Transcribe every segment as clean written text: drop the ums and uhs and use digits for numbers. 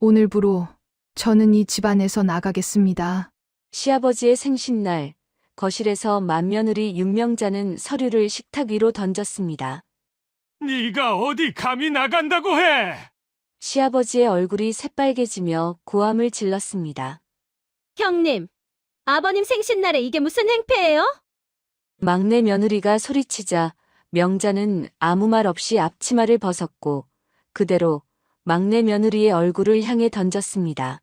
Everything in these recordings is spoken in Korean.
오늘부로 저는 이 집안에서 나가겠습니다. 시아버지의 생신날, 거실에서 맏며느리 윤명자는 서류를 식탁 위로 던졌습니다. 네가 어디 감히 나간다고 해? 시아버지의 얼굴이 새빨개지며 고함을 질렀습니다. 형님, 아버님 생신날에 이게 무슨 행패예요? 막내 며느리가 소리치자 명자는 아무 말 없이 앞치마를 벗었고 그대로 막내 며느리의 얼굴을 향해 던졌습니다.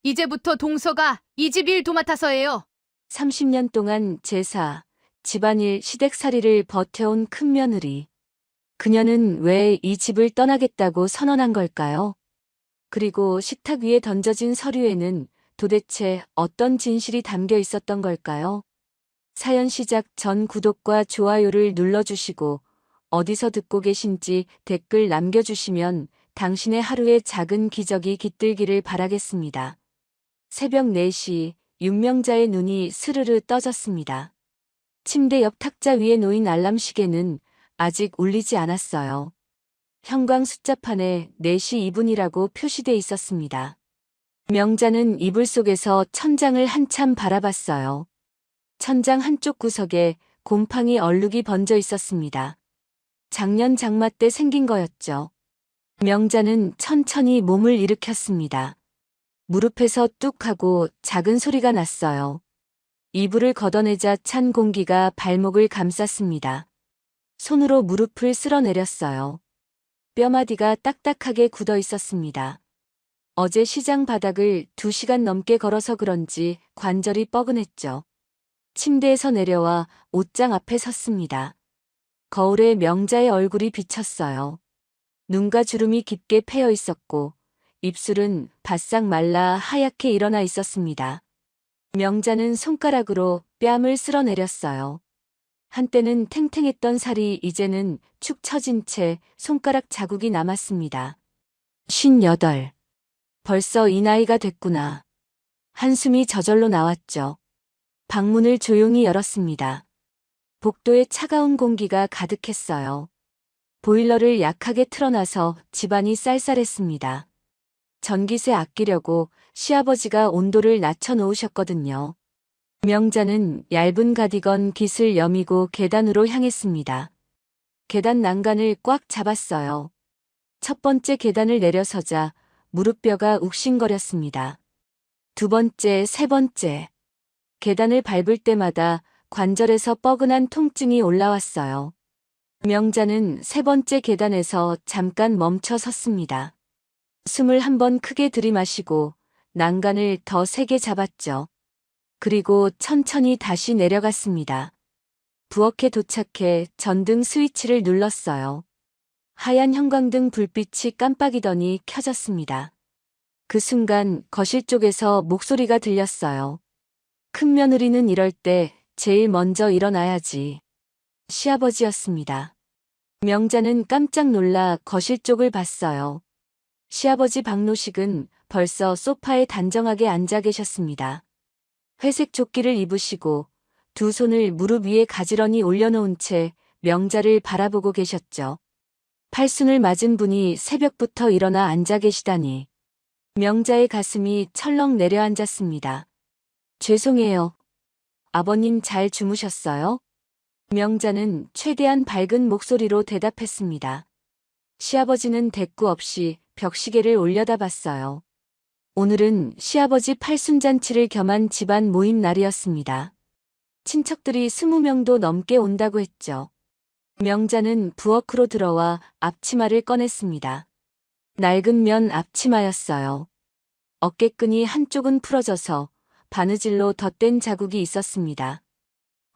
이제부터 동서가 이 집 일 도맡아서 해요. 30년 동안 제사, 집안일, 시댁살이를 버텨온 큰며느리. 그녀는 왜 이 집을 떠나겠다고 선언한 걸까요? 그리고 식탁 위에 던져진 서류에는 도대체 어떤 진실이 담겨 있었던 걸까요? 사연 시작 전 구독과 좋아요를 눌러주시고 어디서 듣고 계신지 댓글 남겨주시면 당신의 하루의 작은 기적이 깃들기를 바라겠습니다. 새벽 4시 윤명자의 눈이 스르르 떠졌습니다. 침대 옆 탁자 위에 놓인 알람 시계는 아직 울리지 않았어요. 형광 숫자판에 4시 2분이라고 표시돼 있었습니다. 명자는 이불 속에서 천장을 한참 바라봤어요. 천장 한쪽 구석에 곰팡이 얼룩이 번져 있었습니다. 작년 장마 때 생긴 거였죠. 명자는 천천히 몸을 일으켰습니다. 무릎에서 뚝 하고 작은 소리가 났어요. 이불을 걷어내자 찬 공기가 발목을 감쌌습니다. 손으로 무릎을 쓸어내렸어요. 뼈마디가 딱딱하게 굳어 있었습니다. 어제 시장 바닥을 2시간 넘게 걸어서 그런지 관절이 뻐근했죠. 침대에서 내려와 옷장 앞에 섰습니다. 거울에 명자의 얼굴이 비쳤어요. 눈과 주름이 깊게 패여 있었고 입술은 바싹 말라 하얗게 일어나 있었습니다. 명자는 손가락으로 뺨을 쓸어내렸어요. 한때는 탱탱했던 살이 이제는 축 처진 채 손가락 자국이 남았습니다. 58. 벌써 이 나이가 됐구나. 한숨이 저절로 나왔죠. 방문을 조용히 열었습니다. 복도에 차가운 공기가 가득했어요. 보일러를 약하게 틀어놔서 집안이 쌀쌀했습니다. 전기세 아끼려고 시아버지가 온도를 낮춰놓으셨거든요. 명자는 얇은 가디건 깃을 여미고 계단으로 향했습니다. 계단 난간을 꽉 잡았어요. 첫 번째 계단을 내려서자 무릎뼈가 욱신거렸습니다. 두 번째, 세 번째. 계단을 밟을 때마다 관절에서 뻐근한 통증이 올라왔어요. 명자는 세 번째 계단에서 잠깐 멈춰 섰습니다. 숨을 한 번 크게 들이마시고 난간을 더 세게 잡았죠. 그리고 천천히 다시 내려갔습니다. 부엌에 도착해 전등 스위치를 눌렀어요. 하얀 형광등 불빛이 깜빡이더니 켜졌습니다. 그 순간 거실 쪽에서 목소리가 들렸어요. 큰며느리는 이럴 때 제일 먼저 일어나야지. 시아버지였습니다. 명자는 깜짝 놀라 거실 쪽을 봤어요. 시아버지 박노식은 벌써 소파에 단정하게 앉아 계셨습니다. 회색 조끼를 입으시고 두 손을 무릎 위에 가지런히 올려놓은 채 명자를 바라보고 계셨죠. 팔순을 맞은 분이 새벽부터 일어나 앉아 계시다니. 명자의 가슴이 철렁 내려앉았습니다. 죄송해요. 아버님 잘 주무셨어요? 명자는 최대한 밝은 목소리로 대답했습니다. 시아버지는 대꾸 없이 벽시계를 올려다봤어요. 오늘은 시아버지 팔순잔치를 겸한 집안 모임 날이었습니다. 친척들이 20명도 넘게 온다고 했죠. 명자는 부엌으로 들어와 앞치마를 꺼냈습니다. 낡은 면 앞치마였어요. 어깨끈이 한쪽은 풀어져서 바느질로 덧댄 자국이 있었습니다.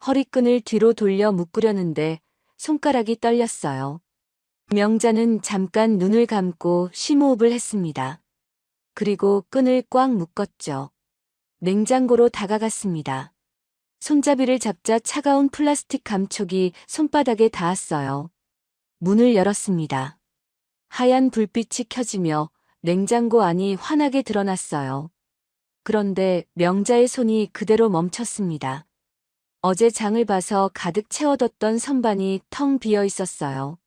허리끈을 뒤로 돌려 묶으려는데 손가락이 떨렸어요. 명자는 잠깐 눈을 감고 심호흡을 했습니다. 그리고 끈을 꽉 묶었죠. 냉장고로 다가갔습니다. 손잡이를 잡자 차가운 플라스틱 감촉이 손바닥에 닿았어요. 문을 열었습니다. 하얀 불빛이 켜지며 냉장고 안이 환하게 드러났어요. 그런데 명자의 손이 그대로 멈췄습니다. 어제 장을 봐서 가득 채워뒀던 선반이 텅 비어 있었어요.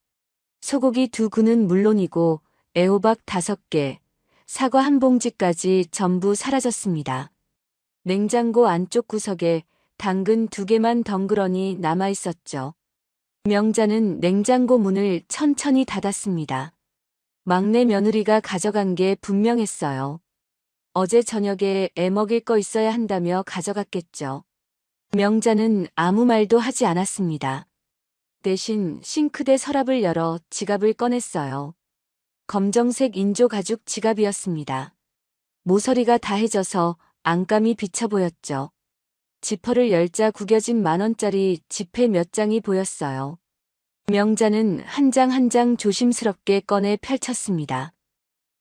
소고기 2근은 물론이고 애호박 5개, 사과 한 봉지까지 전부 사라졌습니다. 냉장고 안쪽 구석에 당근 2개만 덩그러니 남아 있었죠. 명자는 냉장고 문을 천천히 닫았습니다. 막내 며느리가 가져간 게 분명했어요. 어제 저녁에 애 먹일 거 있어야 한다며 가져갔겠죠. 명자는 아무 말도 하지 않았습니다. 대신 싱크대 서랍을 열어 지갑을 꺼냈어요. 검정색 인조 가죽 지갑이었습니다. 모서리가 다해져서 안감이 비쳐 보였죠. 지퍼를 열자 구겨진 10,000원짜리 지폐 몇 장이 보였어요. 명자는 한 장 한 장 조심스럽게 꺼내 펼쳤습니다.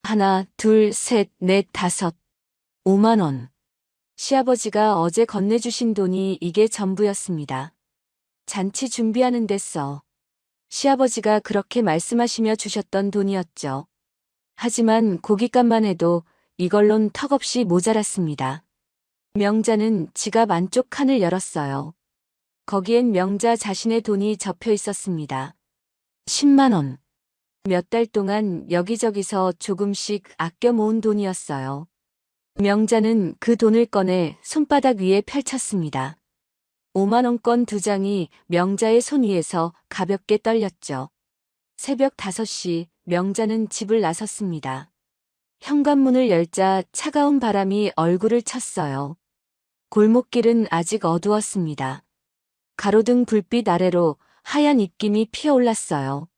1, 2, 3, 4, 5. 5만 원. 시아버지가 어제 건네주신 돈이 이게 전부였습니다. 잔치 준비하는 데 써. 시아버지가 그렇게 말씀하시며 주셨던 돈이었죠. 하지만 고깃값만 해도 이걸론 턱없이 모자랐습니다. 명자는 지갑 안쪽 칸을 열었어요. 거기엔 명자 자신의 돈이 접혀 있었습니다. 10만 원. 몇 달 동안 여기저기서 조금씩 아껴 모은 돈이었어요. 명자는 그 돈을 꺼내 손바닥 위에 펼쳤습니다. 5만 원권 2장이 명자의 손 위에서 가볍게 떨렸죠. 새벽 5시 명자는 집을 나섰습니다. 현관문을 열자 차가운 바람이 얼굴을 쳤어요. 골목길은 아직 어두웠습니다. 가로등 불빛 아래로 하얀 입김이 피어올랐어요.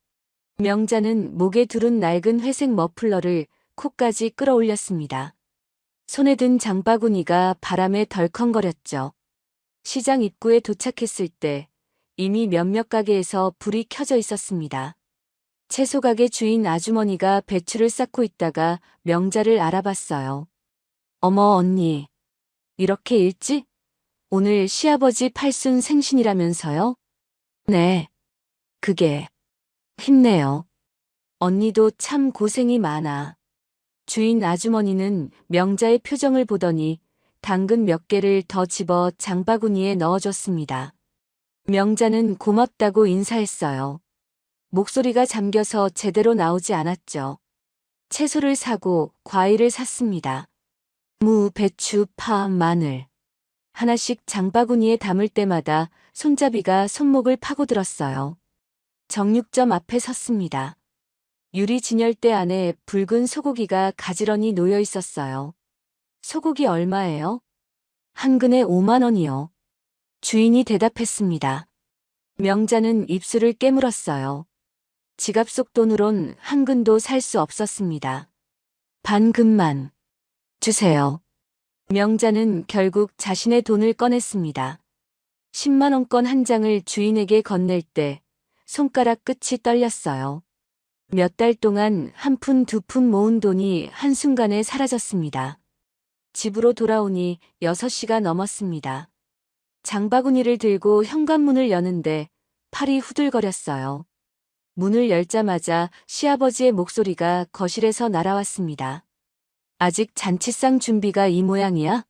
명자는 목에 두른 낡은 회색 머플러를 코까지 끌어올렸습니다. 손에 든 장바구니가 바람에 덜컹거렸죠. 시장 입구에 도착했을 때 이미 몇몇 가게에서 불이 켜져 있었습니다. 채소가게 주인 아주머니가 배추를 쌓고 있다가 명자를 알아봤어요. 어머 언니, 이렇게 일찍? 오늘 시아버지 팔순 생신이라면서요? 네, 그게 힘내요. 언니도 참 고생이 많아. 주인 아주머니는 명자의 표정을 보더니 당근 몇 개를 더 집어 장바구니에 넣어줬습니다. 명자는 고맙다고 인사했어요. 목소리가 잠겨서 제대로 나오지 않았죠. 채소를 사고 과일을 샀습니다. 무, 배추, 파, 마늘. 하나씩 장바구니에 담을 때마다 손잡이가 손목을 파고들었어요. 정육점 앞에 섰습니다. 유리 진열대 안에 붉은 소고기가 가지런히 놓여 있었어요. 소고기 얼마예요? 한 근에 5만 원이요. 주인이 대답했습니다. 명자는 입술을 깨물었어요. 지갑 속 돈으론 한 근도 살 수 없었습니다. 반 근만 주세요. 명자는 결국 자신의 돈을 꺼냈습니다. 10만 원권 한 장을 주인에게 건넬 때 손가락 끝이 떨렸어요. 몇 달 동안 한 푼 두 푼 모은 돈이 한순간에 사라졌습니다. 집으로 돌아오니 6시가 넘었습니다. 장바구니를 들고 현관문을 여는데 팔이 후들거렸어요. 문을 열자마자 시아버지의 목소리가 거실에서 날아왔습니다. 아직 잔치상 준비가 이 모양이야?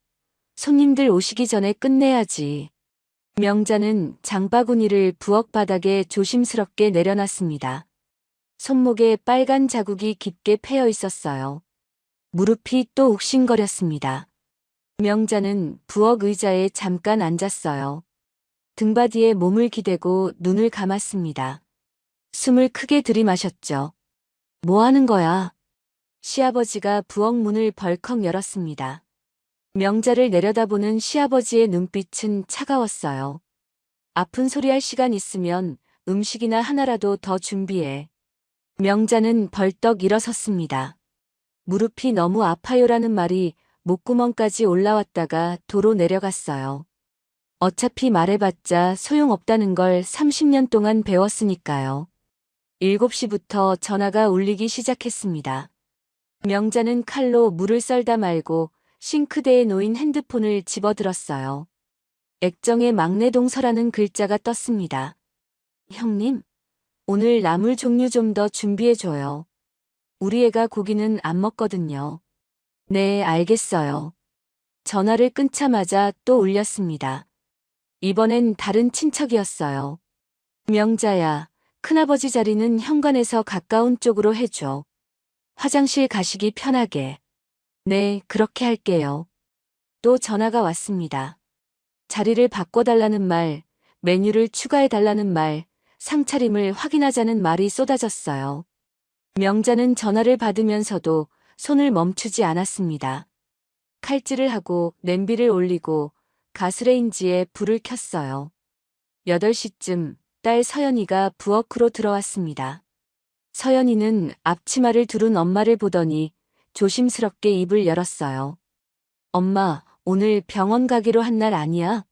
손님들 오시기 전에 끝내야지. 명자는 장바구니를 부엌 바닥에 조심스럽게 내려놨습니다. 손목에 빨간 자국이 깊게 패여 있었어요. 무릎이 또 욱신거렸습니다. 명자는 부엌 의자에 잠깐 앉았어요. 등받이에 몸을 기대고 눈을 감았습니다. 숨을 크게 들이마셨죠. 뭐 하는 거야? 시아버지가 부엌 문을 벌컥 열었습니다. 명자를 내려다보는 시아버지의 눈빛은 차가웠어요. 아픈 소리 할 시간 있으면 음식이나 하나라도 더 준비해. 명자는 벌떡 일어섰습니다. 무릎이 너무 아파요라는 말이 목구멍까지 올라왔다가 도로 내려갔어요. 어차피 말해봤자 소용없다는 걸 30년 동안 배웠으니까요. 7시부터 전화가 울리기 시작했습니다. 명자는 칼로 물을 썰다 말고 싱크대에 놓인 핸드폰을 집어들었어요. 액정에 막내 동서라는 글자가 떴습니다. 형님, 오늘 나물 종류 좀 더 준비해줘요. 우리 애가 고기는 안 먹거든요. 네, 알겠어요. 전화를 끊자마자 또 울렸습니다. 이번엔 다른 친척이었어요. 명자야, 큰아버지 자리는 현관에서 가까운 쪽으로 해줘. 화장실 가시기 편하게. 네, 그렇게 할게요. 또 전화가 왔습니다. 자리를 바꿔달라는 말, 메뉴를 추가해달라는 말, 상차림을 확인하자는 말이 쏟아졌어요. 명자는 전화를 받으면서도 손을 멈추지 않았습니다. 칼질을 하고 냄비를 올리고 가스레인지에 불을 켰어요. 8시쯤 딸 서연이가 부엌으로 들어왔습니다. 서연이는 앞치마를 두른 엄마를 보더니 조심스럽게 입을 열었어요. 엄마, 오늘 병원 가기로 한 날 아니야?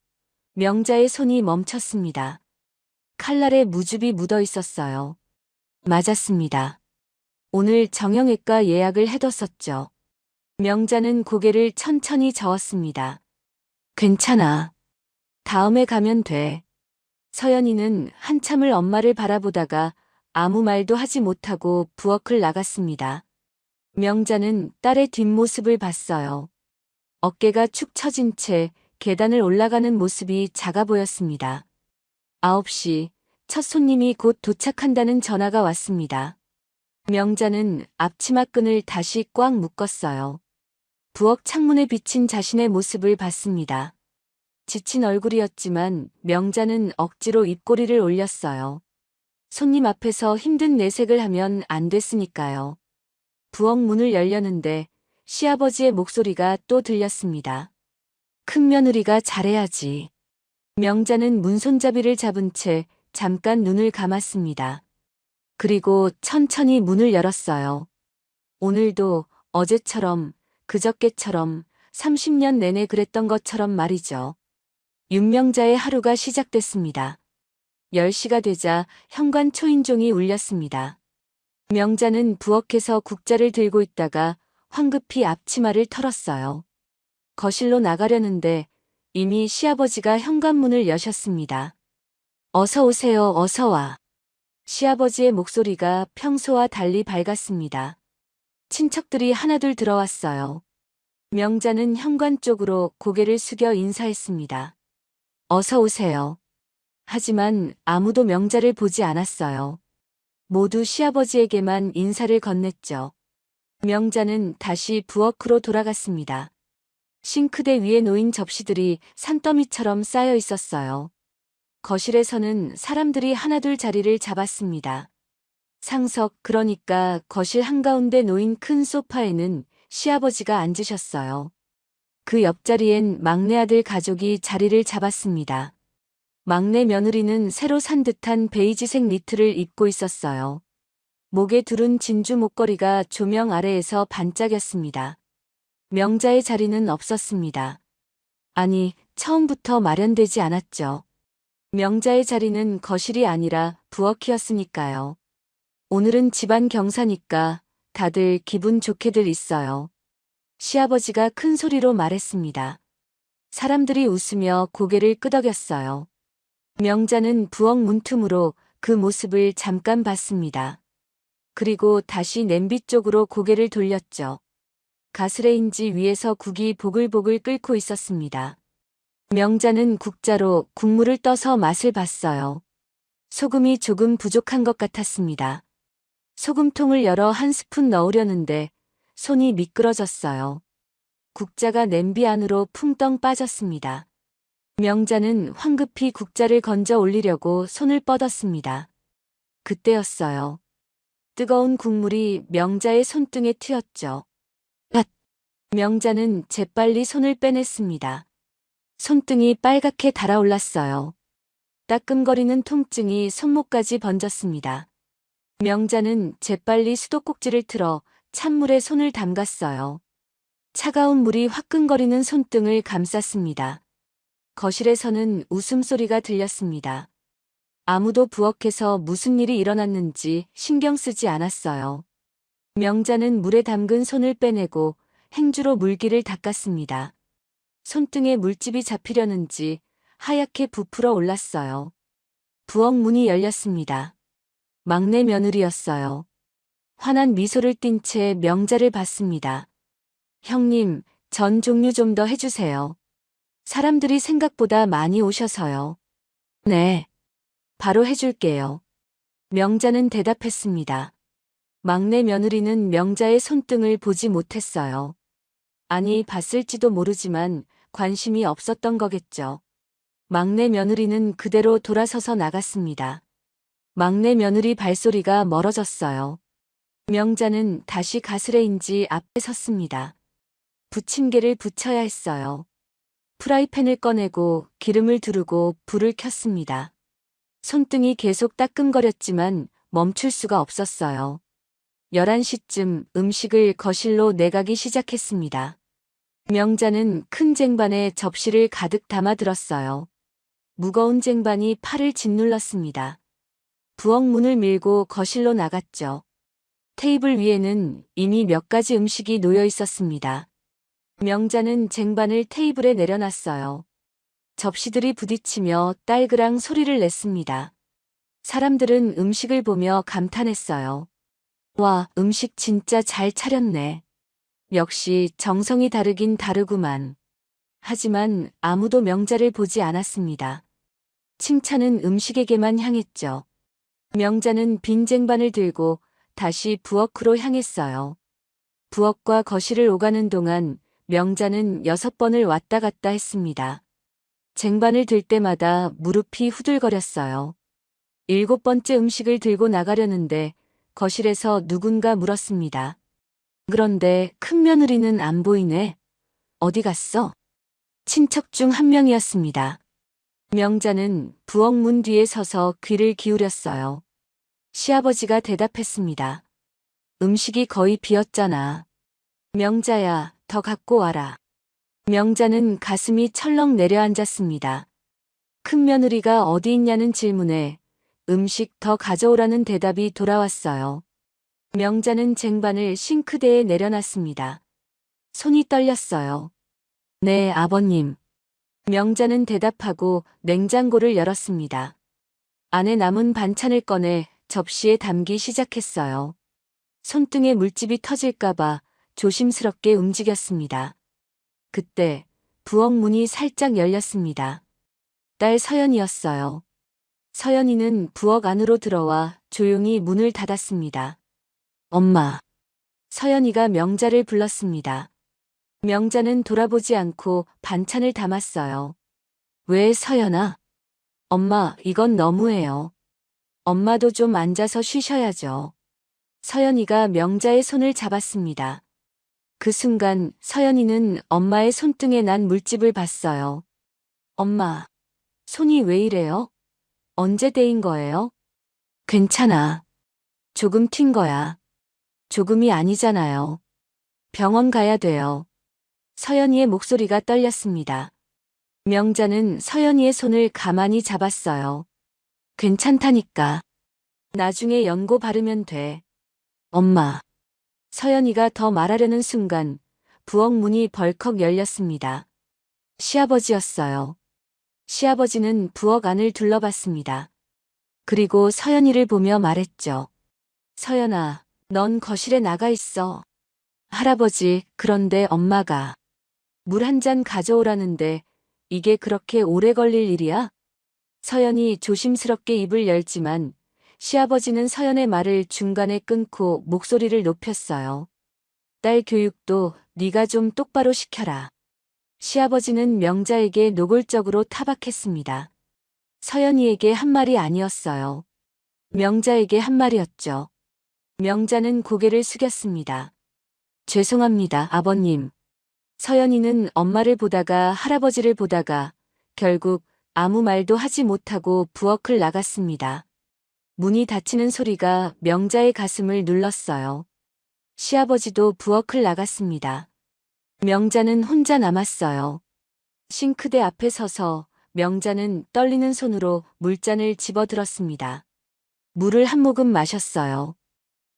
명자의 손이 멈췄습니다. 칼날에 무즙이 묻어 있었어요. 맞았습니다. 오늘 정형외과 예약을 해뒀었죠. 명자는 고개를 천천히 저었습니다. 괜찮아. 다음에 가면 돼. 서연이는 한참을 엄마를 바라보다가 아무 말도 하지 못하고 부엌을 나갔습니다. 명자는 딸의 뒷모습을 봤어요. 어깨가 축 처진 채 계단을 올라가는 모습이 작아 보였습니다. 9시, 첫 손님이 곧 도착한다는 전화가 왔습니다. 명자는 앞치마끈을 다시 꽉 묶었어요. 부엌 창문에 비친 자신의 모습을 봤습니다. 지친 얼굴이었지만 명자는 억지로 입꼬리를 올렸어요. 손님 앞에서 힘든 내색을 하면 안 됐으니까요. 부엌 문을 열려는데 시아버지의 목소리가 또 들렸습니다. 큰며느리가 잘해야지. 명자는 문손잡이를 잡은 채 잠깐 눈을 감았습니다. 그리고 천천히 문을 열었어요. 오늘도 어제처럼 그저께처럼 30년 내내 그랬던 것처럼 말이죠. 윤명자의 하루가 시작됐습니다. 10시가 되자 현관 초인종이 울렸습니다. 명자는 부엌에서 국자를 들고 있다가 황급히 앞치마를 털었어요. 거실로 나가려는데 이미 시아버지가 현관문을 여셨습니다. 어서 오세요, 어서 와. 시아버지의 목소리가 평소와 달리 밝았습니다. 친척들이 하나둘 들어왔어요. 명자는 현관 쪽으로 고개를 숙여 인사했습니다. 어서 오세요. 하지만 아무도 명자를 보지 않았어요. 모두 시아버지에게만 인사를 건넸죠. 명자는 다시 부엌으로 돌아갔습니다. 싱크대 위에 놓인 접시들이 산더미처럼 쌓여 있었어요. 거실에서는 사람들이 하나둘 자리를 잡았습니다. 상석, 그러니까 거실 한가운데 놓인 큰 소파에는 시아버지가 앉으셨어요. 그 옆자리엔 막내 아들 가족이 자리를 잡았습니다. 막내 며느리는 새로 산 듯한 베이지색 니트를 입고 있었어요. 목에 두른 진주 목걸이가 조명 아래에서 반짝였습니다. 명자의 자리는 없었습니다. 아니, 처음부터 마련되지 않았죠. 명자의 자리는 거실이 아니라 부엌이었으니까요. 오늘은 집안 경사니까 다들 기분 좋게들 있어요. 시아버지가 큰 소리로 말했습니다. 사람들이 웃으며 고개를 끄덕였어요. 명자는 부엌 문틈으로 그 모습을 잠깐 봤습니다. 그리고 다시 냄비 쪽으로 고개를 돌렸죠. 가스레인지 위에서 국이 보글보글 끓고 있었습니다. 명자는 국자로 국물을 떠서 맛을 봤어요. 소금이 조금 부족한 것 같았습니다. 소금통을 열어 한 스푼 넣으려는데 손이 미끄러졌어요. 국자가 냄비 안으로 풍덩 빠졌습니다. 명자는 황급히 국자를 건져 올리려고 손을 뻗었습니다. 그때였어요. 뜨거운 국물이 명자의 손등에 튀었죠. 앗! 명자는 재빨리 손을 빼냈습니다. 손등이 빨갛게 달아올랐어요. 따끔거리는 통증이 손목까지 번졌습니다. 명자는 재빨리 수도꼭지를 틀어 찬물에 손을 담갔어요. 차가운 물이 화끈거리는 손등을 감쌌습니다. 거실에서는 웃음소리가 들렸습니다. 아무도 부엌에서 무슨 일이 일어났는지 신경 쓰지 않았어요. 명자는 물에 담근 손을 빼내고 행주로 물기를 닦았습니다. 손등에 물집이 잡히려는지 하얗게 부풀어 올랐어요. 부엌 문이 열렸습니다. 막내 며느리였어요. 환한 미소를 띤 채 명자를 봤습니다. 형님, 전 종류 좀 더 해주세요. 사람들이 생각보다 많이 오셔서요. 네. 바로 해줄게요. 명자는 대답했습니다. 막내 며느리는 명자의 손등을 보지 못했어요. 아니, 봤을지도 모르지만 관심이 없었던 거겠죠. 막내 며느리는 그대로 돌아서서 나갔습니다. 막내 며느리 발소리가 멀어졌어요. 명자는 다시 가스레인지 앞에 섰습니다. 부침개를 부쳐야 했어요. 프라이팬을 꺼내고 기름을 두르고 불을 켰습니다. 손등이 계속 따끔거렸지만 멈출 수가 없었어요. 11시쯤 음식을 거실로 내가기 시작했습니다. 명자는 큰 쟁반에 접시를 가득 담아 들었어요. 무거운 쟁반이 팔을 짓눌렀습니다. 부엌 문을 밀고 거실로 나갔죠. 테이블 위에는 이미 몇 가지 음식이 놓여 있었습니다. 명자는 쟁반을 테이블에 내려놨어요. 접시들이 부딪히며 딸그랑 소리를 냈습니다. 사람들은 음식을 보며 감탄했어요. 와, 음식 진짜 잘 차렸네. 역시 정성이 다르긴 다르구만. 하지만 아무도 명자를 보지 않았습니다. 칭찬은 음식에게만 향했죠. 명자는 빈 쟁반을 들고 다시 부엌으로 향했어요. 부엌과 거실을 오가는 동안 명자는 6번을 왔다 갔다 했습니다. 쟁반을 들 때마다 무릎이 후들거렸어요. 7번째 음식을 들고 나가려는데 거실에서 누군가 물었습니다. 그런데 큰 며느리는 안 보이네. 어디 갔어? 친척 중 한 명이었습니다. 명자는 부엌 문 뒤에 서서 귀를 기울였어요. 시아버지가 대답했습니다. 음식이 거의 비었잖아. 명자야, 더 갖고 와라. 명자는 가슴이 철렁 내려앉았습니다. 큰 며느리가 어디 있냐는 질문에 음식 더 가져오라는 대답이 돌아왔어요. 명자는 쟁반을 싱크대에 내려놨습니다. 손이 떨렸어요. 네, 아버님. 명자는 대답하고 냉장고를 열었습니다. 안에 남은 반찬을 꺼내 접시에 담기 시작했어요. 손등에 물집이 터질까봐 조심스럽게 움직였습니다. 그때 부엌 문이 살짝 열렸습니다. 딸 서연이었어요. 서연이는 부엌 안으로 들어와 조용히 문을 닫았습니다. 엄마. 서연이가 명자를 불렀습니다. 명자는 돌아보지 않고 반찬을 담았어요. 왜 서연아? 엄마, 이건 너무해요. 엄마도 좀 앉아서 쉬셔야죠. 서연이가 명자의 손을 잡았습니다. 그 순간 서연이는 엄마의 손등에 난 물집을 봤어요. 엄마, 손이 왜 이래요? 언제 데인 거예요? 괜찮아. 조금 튄 거야. 조금이 아니잖아요. 병원 가야 돼요. 서연이의 목소리가 떨렸습니다. 명자는 서연이의 손을 가만히 잡았어요. 괜찮다니까. 나중에 연고 바르면 돼. 엄마. 서연이가 더 말하려는 순간 부엌 문이 벌컥 열렸습니다. 시아버지였어요. 시아버지는 부엌 안을 둘러봤습니다. 그리고 서연이를 보며 말했죠. 서연아, 넌 거실에 나가 있어. 할아버지, 그런데 엄마가 물 한 잔 가져오라는데 이게 그렇게 오래 걸릴 일이야? 서연이 조심스럽게 입을 열지만 시아버지는 서연의 말을 중간에 끊고 목소리를 높였어요. 딸 교육도 네가 좀 똑바로 시켜라. 시아버지는 명자에게 노골적으로 타박했습니다. 서연이에게 한 말이 아니었어요. 명자에게 한 말이었죠. 명자는 고개를 숙였습니다. 죄송합니다, 아버님. 서연이는 엄마를 보다가 할아버지를 보다가 결국 아무 말도 하지 못하고 부엌을 나갔습니다. 문이 닫히는 소리가 명자의 가슴을 눌렀어요. 시아버지도 부엌을 나갔습니다. 명자는 혼자 남았어요. 싱크대 앞에 서서 명자는 떨리는 손으로 물잔을 집어들었습니다. 물을 한 모금 마셨어요.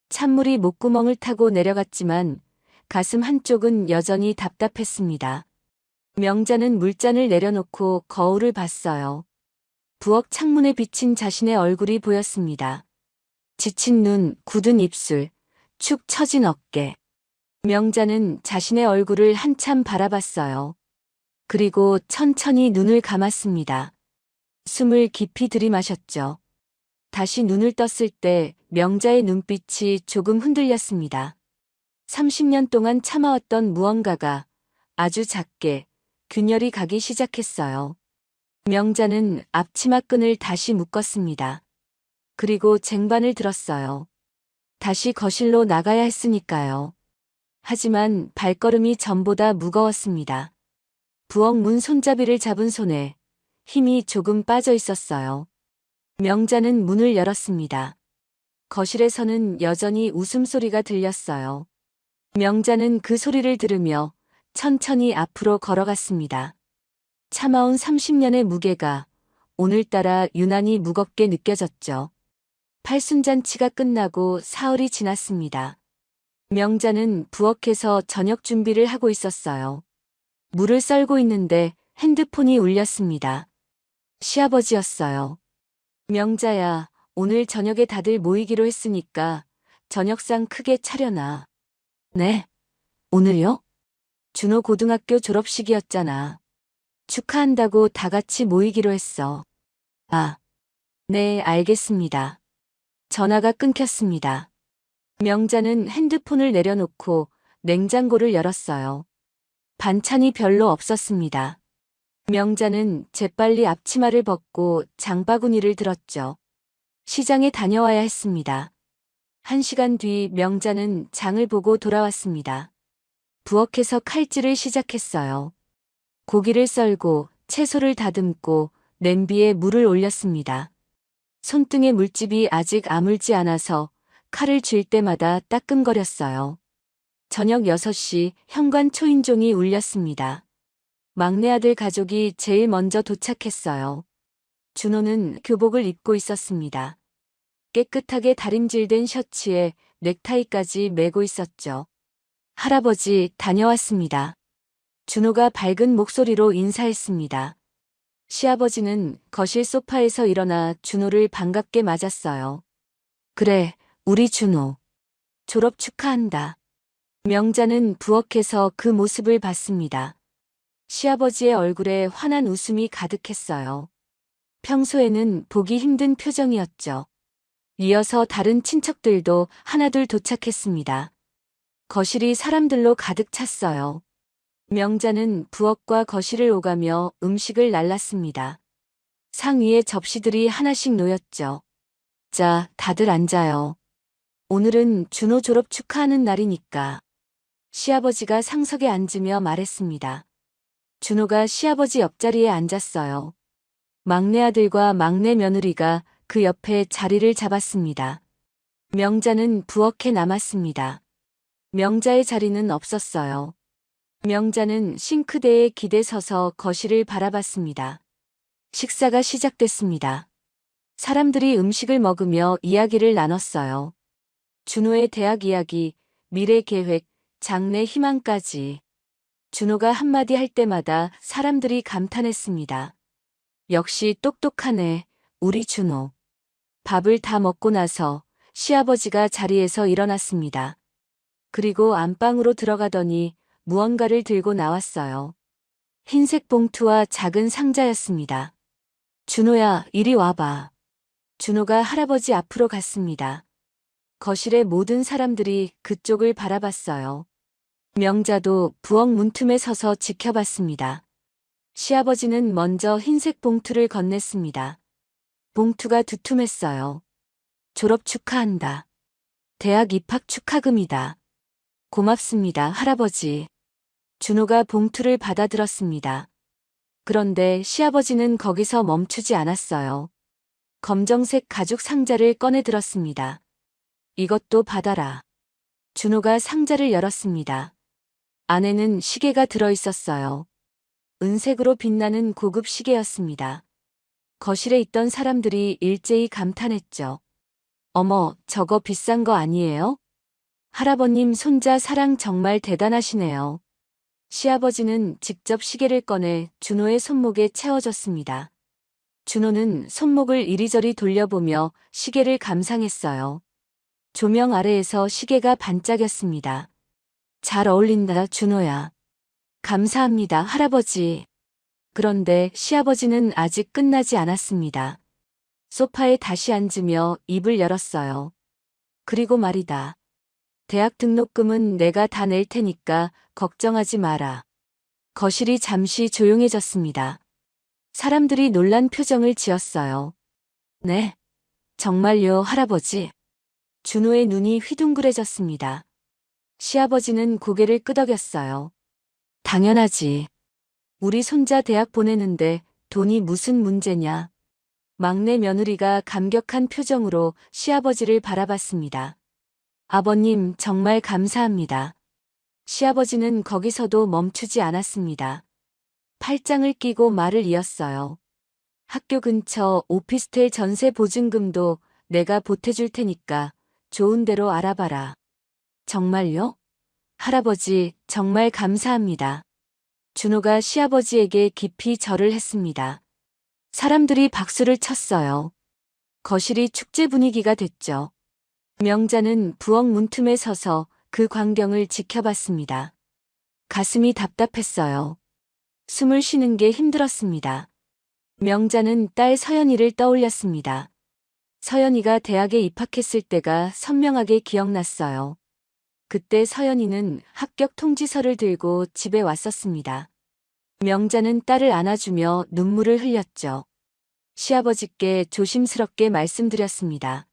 찬물이 목구멍을 타고 내려갔지만 가슴 한쪽은 여전히 답답했습니다. 명자는 물잔을 내려놓고 거울을 봤어요. 부엌 창문에 비친 자신의 얼굴이 보였습니다. 지친 눈, 굳은 입술, 축 처진 어깨. 명자는 자신의 얼굴을 한참 바라봤어요. 그리고 천천히 눈을 감았습니다. 숨을 깊이 들이마셨죠. 다시 눈을 떴을 때 명자의 눈빛이 조금 흔들렸습니다. 30년 동안 참아왔던 무언가가 아주 작게 균열이 가기 시작했어요. 명자는 앞치마 끈을 다시 묶었습니다. 그리고 쟁반을 들었어요. 다시 거실로 나가야 했으니까요. 하지만 발걸음이 전보다 무거웠습니다. 부엌 문 손잡이를 잡은 손에 힘이 조금 빠져 있었어요. 명자는 문을 열었습니다. 거실에서는 여전히 웃음소리가 들렸어요. 명자는 그 소리를 들으며 천천히 앞으로 걸어갔습니다. 참아온 30년의 무게가 오늘따라 유난히 무겁게 느껴졌죠. 팔순잔치가 끝나고 사흘이 지났습니다. 명자는 부엌에서 저녁 준비를 하고 있었어요. 물을 썰고 있는데 핸드폰이 울렸습니다. 시아버지였어요. 명자야, 오늘 저녁에 다들 모이기로 했으니까 저녁상 크게 차려놔. 네? 오늘요? 준호 고등학교 졸업식이었잖아. 축하한다고 다 같이 모이기로 했어. 아, 네, 알겠습니다. 전화가 끊겼습니다. 명자는 핸드폰을 내려놓고 냉장고를 열었어요. 반찬이 별로 없었습니다. 명자는 재빨리 앞치마를 벗고 장바구니를 들었죠. 시장에 다녀와야 했습니다. 1시간 뒤 명자는 장을 보고 돌아왔습니다. 부엌에서 칼질을 시작했어요. 고기를 썰고 채소를 다듬고 냄비에 물을 올렸습니다. 손등에 물집이 아직 아물지 않아서 칼을 쥘 때마다 따끔거렸어요. 저녁 6시 현관 초인종이 울렸습니다. 막내 아들 가족이 제일 먼저 도착했어요. 준호는 교복을 입고 있었습니다. 깨끗하게 다림질된 셔츠에 넥타이까지 매고 있었죠. 할아버지, 다녀왔습니다. 준호가 밝은 목소리로 인사했습니다. 시아버지는 거실 소파에서 일어나 준호를 반갑게 맞았어요. 그래, 우리 준호. 졸업 축하한다. 명자는 부엌에서 그 모습을 봤습니다. 시아버지의 얼굴에 환한 웃음이 가득했어요. 평소에는 보기 힘든 표정이었죠. 이어서 다른 친척들도 하나둘 도착했습니다. 거실이 사람들로 가득 찼어요. 명자는 부엌과 거실을 오가며 음식을 날랐습니다. 상 위에 접시들이 하나씩 놓였죠. 자, 다들 앉아요. 오늘은 준호 졸업 축하하는 날이니까. 시아버지가 상석에 앉으며 말했습니다. 준호가 시아버지 옆자리에 앉았어요. 막내 아들과 막내 며느리가 그 옆에 자리를 잡았습니다. 명자는 부엌에 남았습니다. 명자의 자리는 없었어요. 명자는 싱크대에 기대 서서 거실을 바라봤습니다. 식사가 시작됐습니다. 사람들이 음식을 먹으며 이야기를 나눴어요. 준호의 대학 이야기, 미래 계획, 장래 희망까지. 준호가 한마디 할 때마다 사람들이 감탄했습니다. 역시 똑똑하네, 우리 준호. 밥을 다 먹고 나서 시아버지가 자리에서 일어났습니다. 그리고 안방으로 들어가더니 무언가를 들고 나왔어요. 흰색 봉투와 작은 상자였습니다. 준호야, 이리 와봐. 준호가 할아버지 앞으로 갔습니다. 거실의 모든 사람들이 그쪽을 바라봤어요. 명자도 부엌 문틈에 서서 지켜봤습니다. 시아버지는 먼저 흰색 봉투를 건넸습니다. 봉투가 두툼했어요. 졸업 축하한다. 대학 입학 축하금이다. 고맙습니다, 할아버지. 준호가 봉투를 받아들었습니다. 그런데 시아버지는 거기서 멈추지 않았어요. 검정색 가죽 상자를 꺼내 들었습니다. 이것도 받아라. 준호가 상자를 열었습니다. 안에는 시계가 들어 있었어요. 은색으로 빛나는 고급 시계였습니다. 거실에 있던 사람들이 일제히 감탄했죠. 어머, 저거 비싼 거 아니에요? 할아버님 손자 사랑 정말 대단하시네요. 시아버지는 직접 시계를 꺼내 준호의 손목에 채워줬습니다. 준호는 손목을 이리저리 돌려보며 시계를 감상했어요. 조명 아래에서 시계가 반짝였습니다. 잘 어울린다, 준호야. 감사합니다, 할아버지. 그런데 시아버지는 아직 끝나지 않았습니다. 소파에 다시 앉으며 입을 열었어요. 그리고 말이다. 대학 등록금은 내가 다 낼 테니까 걱정하지 마라. 거실이 잠시 조용해졌습니다. 사람들이 놀란 표정을 지었어요. 네, 정말요, 할아버지. 준호의 눈이 휘둥그레졌습니다. 시아버지는 고개를 끄덕였어요. 당연하지. 우리 손자 대학 보내는데 돈이 무슨 문제냐. 막내 며느리가 감격한 표정으로 시아버지를 바라봤습니다. 아버님, 정말 감사합니다. 시아버지는 거기서도 멈추지 않았습니다. 팔짱을 끼고 말을 이었어요. 학교 근처 오피스텔 전세 보증금도 내가 보태줄 테니까 좋은 데로 알아봐라. 정말요? 할아버지, 정말 감사합니다. 준호가 시아버지에게 깊이 절을 했습니다. 사람들이 박수를 쳤어요. 거실이 축제 분위기가 됐죠. 명자는 부엌 문틈에 서서 그 광경을 지켜봤습니다. 가슴이 답답했어요. 숨을 쉬는 게 힘들었습니다. 명자는 딸 서연이를 떠올렸습니다. 서연이가 대학에 입학했을 때가 선명하게 기억났어요. 그때 서연이는 합격 통지서를 들고 집에 왔었습니다. 명자는 딸을 안아주며 눈물을 흘렸죠. 시아버지께 조심스럽게 말씀드렸습니다.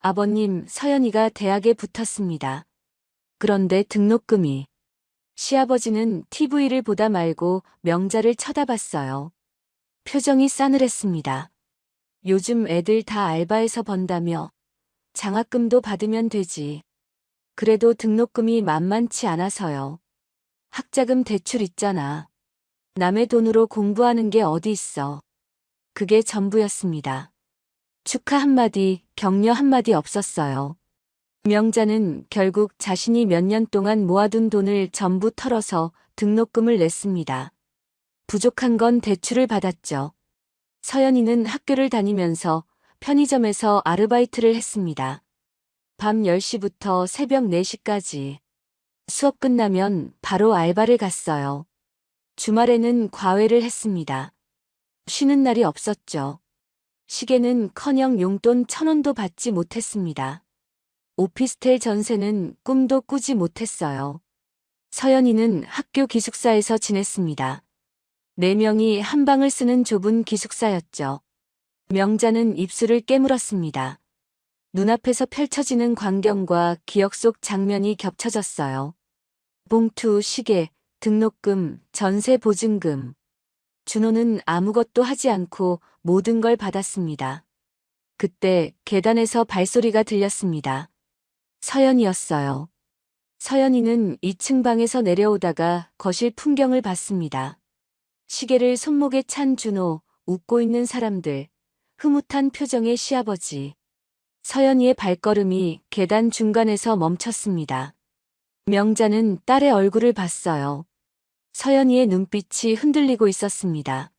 아버님, 서연이가 대학에 붙었습니다. 그런데 등록금이. 시아버지는 TV를 보다 말고 명자를 쳐다봤어요. 표정이 싸늘했습니다. 요즘 애들 다 알바해서 번다며. 장학금도 받으면 되지. 그래도 등록금이 만만치 않아서요. 학자금 대출 있잖아. 남의 돈으로 공부하는 게 어디 있어. 그게 전부였습니다. 축하 한마디, 격려 한마디 없었어요. 명자는 결국 자신이 몇 년 동안 모아둔 돈을 전부 털어서 등록금을 냈습니다. 부족한 건 대출을 받았죠. 서연이는 학교를 다니면서 편의점에서 아르바이트를 했습니다. 밤 10시부터 새벽 4시까지. 수업 끝나면 바로 알바를 갔어요. 주말에는 과외를 했습니다. 쉬는 날이 없었죠. 시계는커녕 용돈 1,000원도 받지 못했습니다. 오피스텔 전세는 꿈도 꾸지 못했어요. 서연이는 학교 기숙사에서 지냈습니다. 4명이 한 방을 쓰는 좁은 기숙사였죠. 명자는 입술을 깨물었습니다. 눈앞에서 펼쳐지는 광경과 기억 속 장면이 겹쳐졌어요. 봉투, 시계, 등록금, 전세 보증금. 준호는 아무것도 하지 않고 모든 걸 받았습니다. 그때 계단에서 발소리가 들렸습니다. 서연이었어요. 서연이는 2층 방에서 내려오다가 거실 풍경을 봤습니다. 시계를 손목에 찬 준호, 웃고 있는 사람들, 흐뭇한 표정의 시아버지. 서연이의 발걸음이 계단 중간에서 멈췄습니다. 명자는 딸의 얼굴을 봤어요. 서연이의 눈빛이 흔들리고 있었습니다.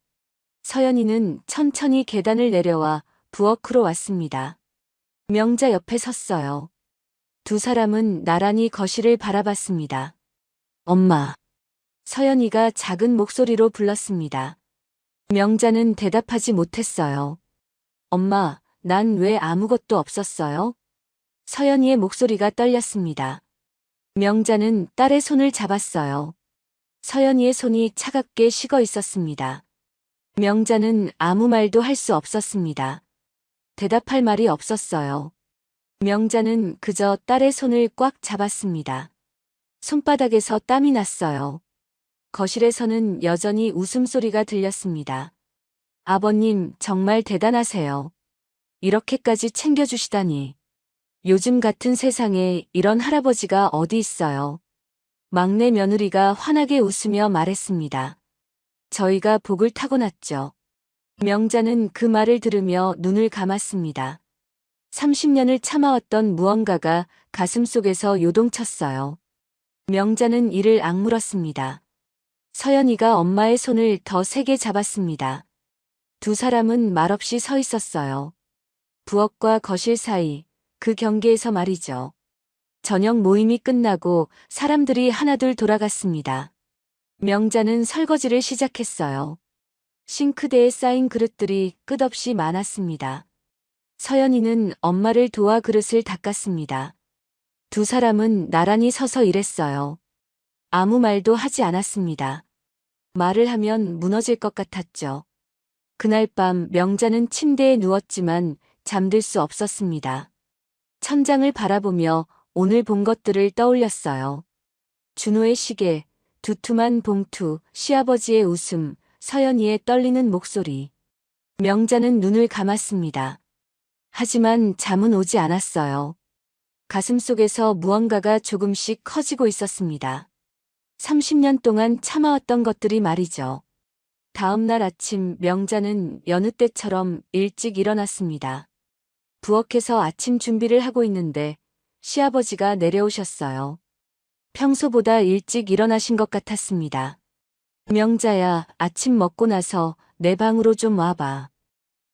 서연이는 천천히 계단을 내려와 부엌으로 왔습니다. 명자 옆에 섰어요. 두 사람은 나란히 거실을 바라봤습니다. 엄마. 서연이가 작은 목소리로 불렀습니다. 명자는 대답하지 못했어요. 엄마, 난 왜 아무것도 없었어요? 서연이의 목소리가 떨렸습니다. 명자는 딸의 손을 잡았어요. 서연이의 손이 차갑게 식어 있었습니다. 명자는 아무 말도 할 수 없었습니다. 대답할 말이 없었어요. 명자는 그저 딸의 손을 꽉 잡았습니다. 손바닥에서 땀이 났어요. 거실에서는 여전히 웃음소리가 들렸습니다. 아버님, 정말 대단하세요. 이렇게까지 챙겨주시다니. 요즘 같은 세상에 이런 할아버지가 어디 있어요. 막내 며느리가 환하게 웃으며 말했습니다. 저희가 복을 타고났죠. 명자는 그 말을 들으며 눈을 감았습니다. 30년을 참아왔던 무언가가 가슴속에서 요동쳤어요. 명자는 이를 악물었습니다. 서연이가 엄마의 손을 더 세게 잡았습니다. 두 사람은 말없이 서 있었어요. 부엌과 거실 사이, 그 경계에서 말이죠. 저녁 모임이 끝나고 사람들이 하나둘 돌아갔습니다. 명자는 설거지를 시작했어요. 싱크대에 쌓인 그릇들이 끝없이 많았습니다. 서연이는 엄마를 도와 그릇을 닦았습니다. 두 사람은 나란히 서서 일했어요. 아무 말도 하지 않았습니다. 말을 하면 무너질 것 같았죠. 그날 밤 명자는 침대에 누웠지만 잠들 수 없었습니다. 천장을 바라보며 오늘 본 것들을 떠올렸어요. 준호의 시계, 두툼한 봉투, 시아버지의 웃음, 서연이의 떨리는 목소리. 명자는 눈을 감았습니다. 하지만 잠은 오지 않았어요. 가슴속에서 무언가가 조금씩 커지고 있었습니다. 30년 동안 참아왔던 것들이 말이죠. 다음 날 아침 명자는 여느 때처럼 일찍 일어났습니다. 부엌에서 아침 준비를 하고 있는데 시아버지가 내려오셨어요. 평소보다 일찍 일어나신 것 같았습니다. 명자야, 아침 먹고 나서 내 방으로 좀 와봐.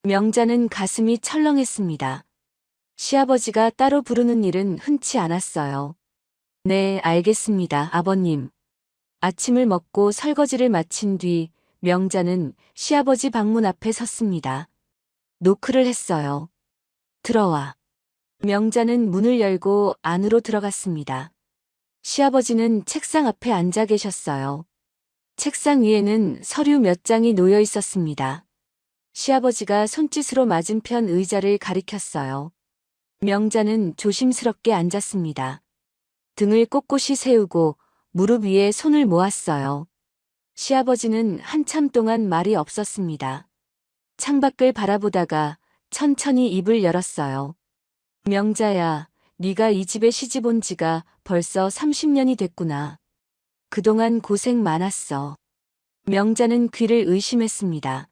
명자는 가슴이 철렁했습니다. 시아버지가 따로 부르는 일은 흔치 않았어요. 네, 알겠습니다, 아버님. 아침을 먹고 설거지를 마친 뒤 명자는 시아버지 방문 앞에 섰습니다. 노크를 했어요. 들어와. 명자는 문을 열고 안으로 들어갔습니다. 시아버지는 책상 앞에 앉아 계셨어요. 책상 위에는 서류 몇 장이 놓여 있었습니다. 시아버지가 손짓으로 맞은편 의자를 가리켰어요. 명자는 조심스럽게 앉았습니다. 등을 꼿꼿이 세우고 무릎 위에 손을 모았어요. 시아버지는 한참 동안 말이 없었습니다. 창밖을 바라보다가 천천히 입을 열었어요. 명자야, 네가 이 집에 시집 온 지가 벌써 30년이 됐구나. 그동안 고생 많았어. 명자는 귀를 의심했습니다.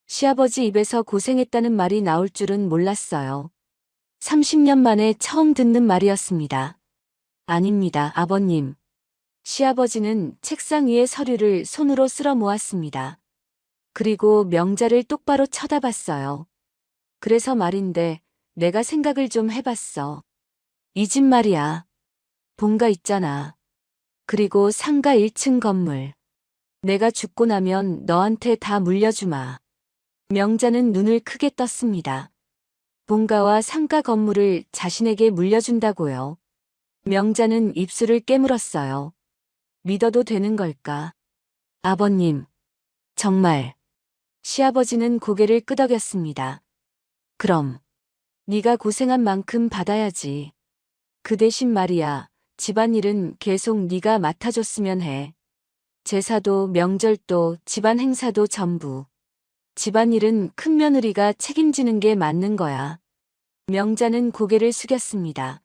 시아버지 입에서 고생했다는 말이 나올 줄은 몰랐어요. 30년 만에 처음 듣는 말이었습니다. 아닙니다, 아버님. 시아버지는 책상 위의 서류를 손으로 쓸어 모았습니다. 그리고 명자를 똑바로 쳐다봤어요. 그래서 말인데 내가 생각을 좀 해봤어. 이 집 말이야. 본가 있잖아. 그리고 상가 1층 건물. 내가 죽고 나면 너한테 다 물려주마. 명자는 눈을 크게 떴습니다. 본가와 상가 건물을 자신에게 물려준다고요. 명자는 입술을 깨물었어요. 믿어도 되는 걸까? 아버님. 정말. 시아버지는 고개를 끄덕였습니다. 그럼. 네가 고생한 만큼 받아야지. 그 대신 말이야. 집안일은 계속 네가 맡아줬으면 해. 제사도 명절도 집안 행사도 전부. 집안일은 큰 며느리가 책임지는 게 맞는 거야. 명자는 고개를 숙였습니다.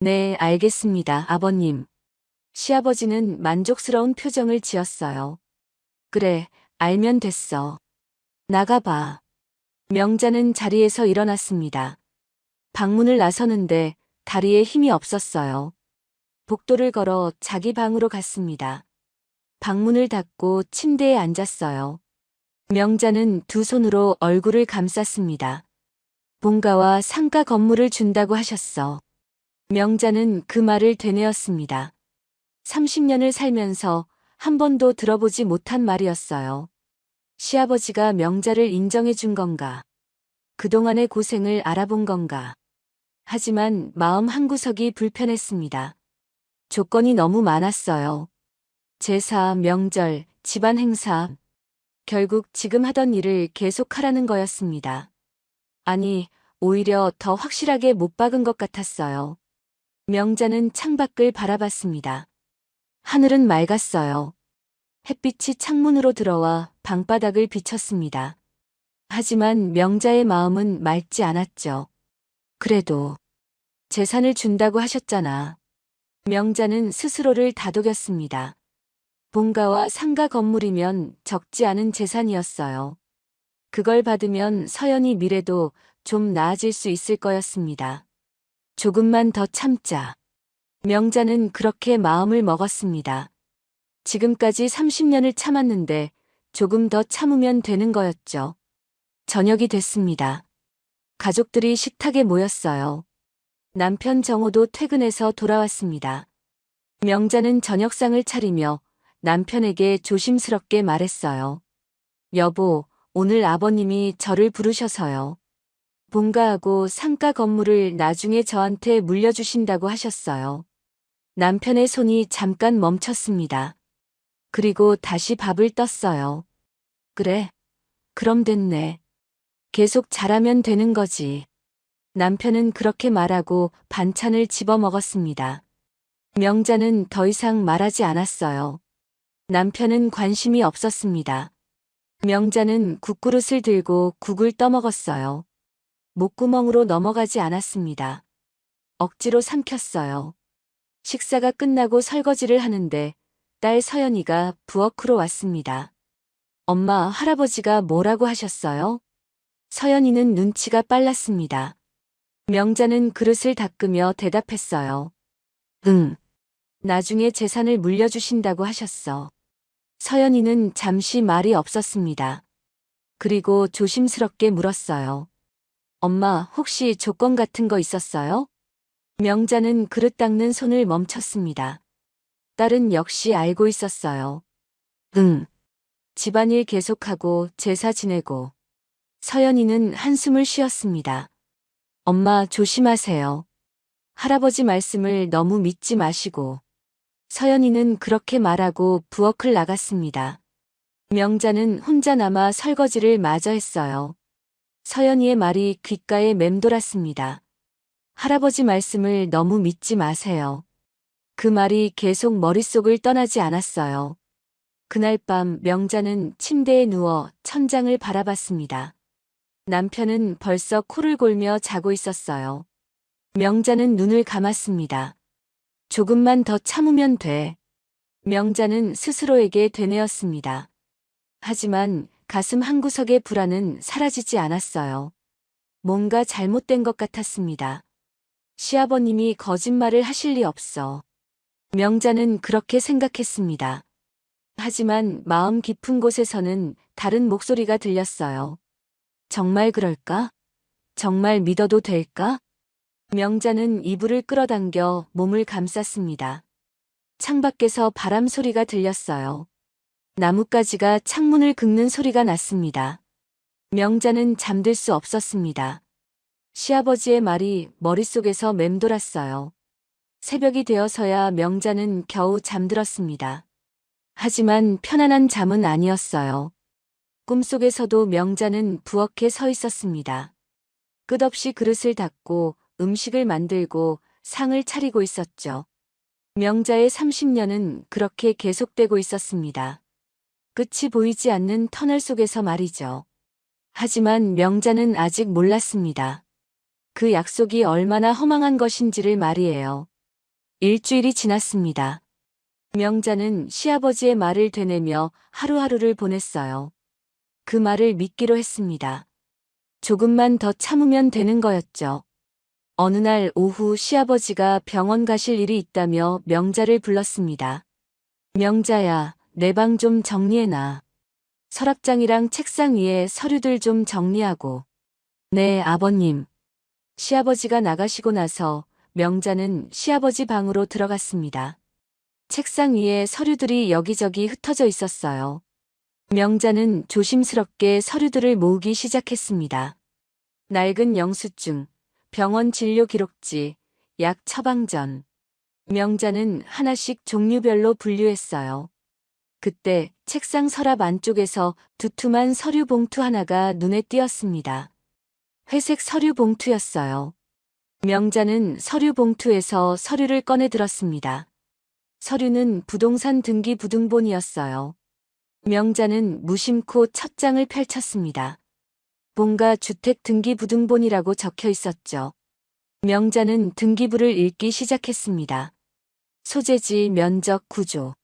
네, 알겠습니다, 아버님. 시아버지는 만족스러운 표정을 지었어요. 그래, 알면 됐어. 나가봐. 명자는 자리에서 일어났습니다. 방문을 나서는데 다리에 힘이 없었어요. 복도를 걸어 자기 방으로 갔습니다. 방문을 닫고 침대에 앉았어요. 명자는 두 손으로 얼굴을 감쌌습니다. 본가와 상가 건물을 준다고 하셨어. 명자는 그 말을 되뇌었습니다. 30년을 살면서 한 번도 들어보지 못한 말이었어요. 시아버지가 명자를 인정해 준 건가? 그동안의 고생을 알아본 건가? 하지만 마음 한구석이 불편했습니다. 조건이 너무 많았어요. 제사, 명절, 집안 행사. 결국 지금 하던 일을 계속하라는 거였습니다. 아니, 오히려 더 확실하게 못 박은 것 같았어요. 명자는 창밖을 바라봤습니다. 하늘은 맑았어요. 햇빛이 창문으로 들어와 방바닥을 비쳤습니다. 하지만 명자의 마음은 맑지 않았죠. 그래도 재산을 준다고 하셨잖아. 명자는 스스로를 다독였습니다. 본가와 상가 건물이면 적지 않은 재산이었어요. 그걸 받으면 서연이 미래도 좀 나아질 수 있을 거였습니다. 조금만 더 참자. 명자는 그렇게 마음을 먹었습니다. 지금까지 30년을 참았는데 조금 더 참으면 되는 거였죠. 저녁이 됐습니다. 가족들이 식탁에 모였어요. 남편 정호도 퇴근해서 돌아왔습니다. 명자는 저녁상을 차리며 남편에게 조심스럽게 말했어요. 여보, 오늘 아버님이 저를 부르셔서요. 본가하고 상가 건물을 나중에 저한테 물려주신다고 하셨어요. 남편의 손이 잠깐 멈췄습니다. 그리고 다시 밥을 떴어요. 그래. 그럼 됐네. 계속 잘하면 되는 거지. 남편은 그렇게 말하고 반찬을 집어 먹었습니다. 명자는 더 이상 말하지 않았어요. 남편은 관심이 없었습니다. 명자는 국그릇을 들고 국을 떠먹었어요. 목구멍으로 넘어가지 않았습니다. 억지로 삼켰어요. 식사가 끝나고 설거지를 하는데 딸 서연이가 부엌으로 왔습니다. 엄마, 할아버지가 뭐라고 하셨어요? 서연이는 눈치가 빨랐습니다. 명자는 그릇을 닦으며 대답했어요. 응. 나중에 재산을 물려주신다고 하셨어. 서연이는 잠시 말이 없었습니다. 그리고 조심스럽게 물었어요. 엄마, 혹시 조건 같은 거 있었어요? 명자는 그릇 닦는 손을 멈췄습니다. 딸은 역시 알고 있었어요. 응. 집안일 계속하고 제사 지내고. 서연이는 한숨을 쉬었습니다. 엄마, 조심하세요. 할아버지 말씀을 너무 믿지 마시고. 서연이는 그렇게 말하고 부엌을 나갔습니다. 명자는 혼자 남아 설거지를 마저 했어요. 서연이의 말이 귓가에 맴돌았습니다. 할아버지 말씀을 너무 믿지 마세요. 그 말이 계속 머릿속을 떠나지 않았어요. 그날 밤 명자는 침대에 누워 천장을 바라봤습니다. 남편은 벌써 코를 골며 자고 있었어요. 명자는 눈을 감았습니다. 조금만 더 참으면 돼. 명자는 스스로에게 되뇌었습니다. 하지만 가슴 한구석의 불안은 사라지지 않았어요. 뭔가 잘못된 것 같았습니다. 시아버님이 거짓말을 하실 리 없어. 명자는 그렇게 생각했습니다. 하지만 마음 깊은 곳에서는 다른 목소리가 들렸어요. 정말 그럴까? 정말 믿어도 될까? 명자는 이불을 끌어당겨 몸을 감쌌습니다. 창밖에서 바람 소리가 들렸어요. 나뭇가지가 창문을 긁는 소리가 났습니다. 명자는 잠들 수 없었습니다. 시아버지의 말이 머릿속에서 맴돌았어요. 새벽이 되어서야 명자는 겨우 잠들었습니다. 하지만 편안한 잠은 아니었어요. 꿈속에서도 명자는 부엌에 서 있었습니다. 끝없이 그릇을 닦고 음식을 만들고 상을 차리고 있었죠. 명자의 30년은 그렇게 계속되고 있었습니다. 끝이 보이지 않는 터널 속에서 말이죠. 하지만 명자는 아직 몰랐습니다. 그 약속이 얼마나 허망한 것인지를 말이에요. 일주일이 지났습니다. 명자는 시아버지의 말을 되뇌며 하루하루를 보냈어요. 그 말을 믿기로 했습니다. 조금만 더 참으면 되는 거였죠. 어느 날 오후 시아버지가 병원 가실 일이 있다며 명자를 불렀습니다. 명자야, 내 방 좀 정리해놔. 서랍장이랑 책상 위에 서류들 좀 정리하고. 네, 아버님. 시아버지가 나가시고 나서 명자는 시아버지 방으로 들어갔습니다. 책상 위에 서류들이 여기저기 흩어져 있었어요. 명자는 조심스럽게 서류들을 모으기 시작했습니다. 낡은 영수증, 병원 진료 기록지, 약 처방전. 명자는 하나씩 종류별로 분류했어요. 그때 책상 서랍 안쪽에서 두툼한 서류 봉투 하나가 눈에 띄었습니다. 회색 서류 봉투였어요. 명자는 서류 봉투에서 서류를 꺼내 들었습니다. 서류는 부동산 등기 부등본이었어요. 명자는 무심코 첫 장을 펼쳤습니다. 본가 주택 등기 부등본이라고 적혀 있었죠. 명자는 등기부를 읽기 시작했습니다. 소재지, 면적, 구조.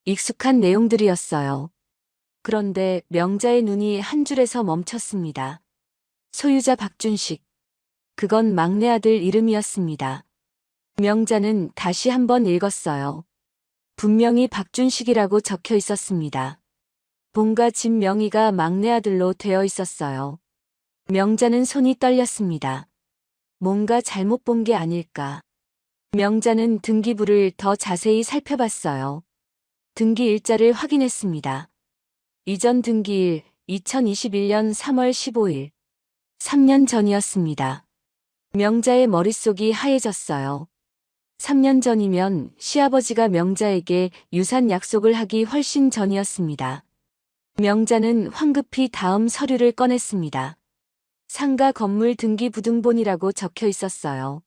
익숙한 내용들이었어요. 그런데 명자의 눈이 한 줄에서 멈췄습니다. 소유자 박준식. 그건 막내 아들 이름이었습니다. 명자는 다시 한번 읽었어요. 분명히 박준식이라고 적혀 있었습니다. 본가 집 명의가 막내 아들로 되어 있었어요. 명자는 손이 떨렸습니다. 뭔가 잘못 본 게 아닐까. 명자는 등기부를 더 자세히 살펴봤어요. 등기 일자를 확인했습니다. 이전 등기일 2021년 3월 15일. 3년 전이었습니다. 명자의 머릿속이 하얘졌어요. 3년 전이면 시아버지가 명자에게 유산 약속을 하기 훨씬 전이었습니다. 명자는 황급히 다음 서류를 꺼냈습니다. 상가 건물 등기부등본이라고 적혀 있었어요.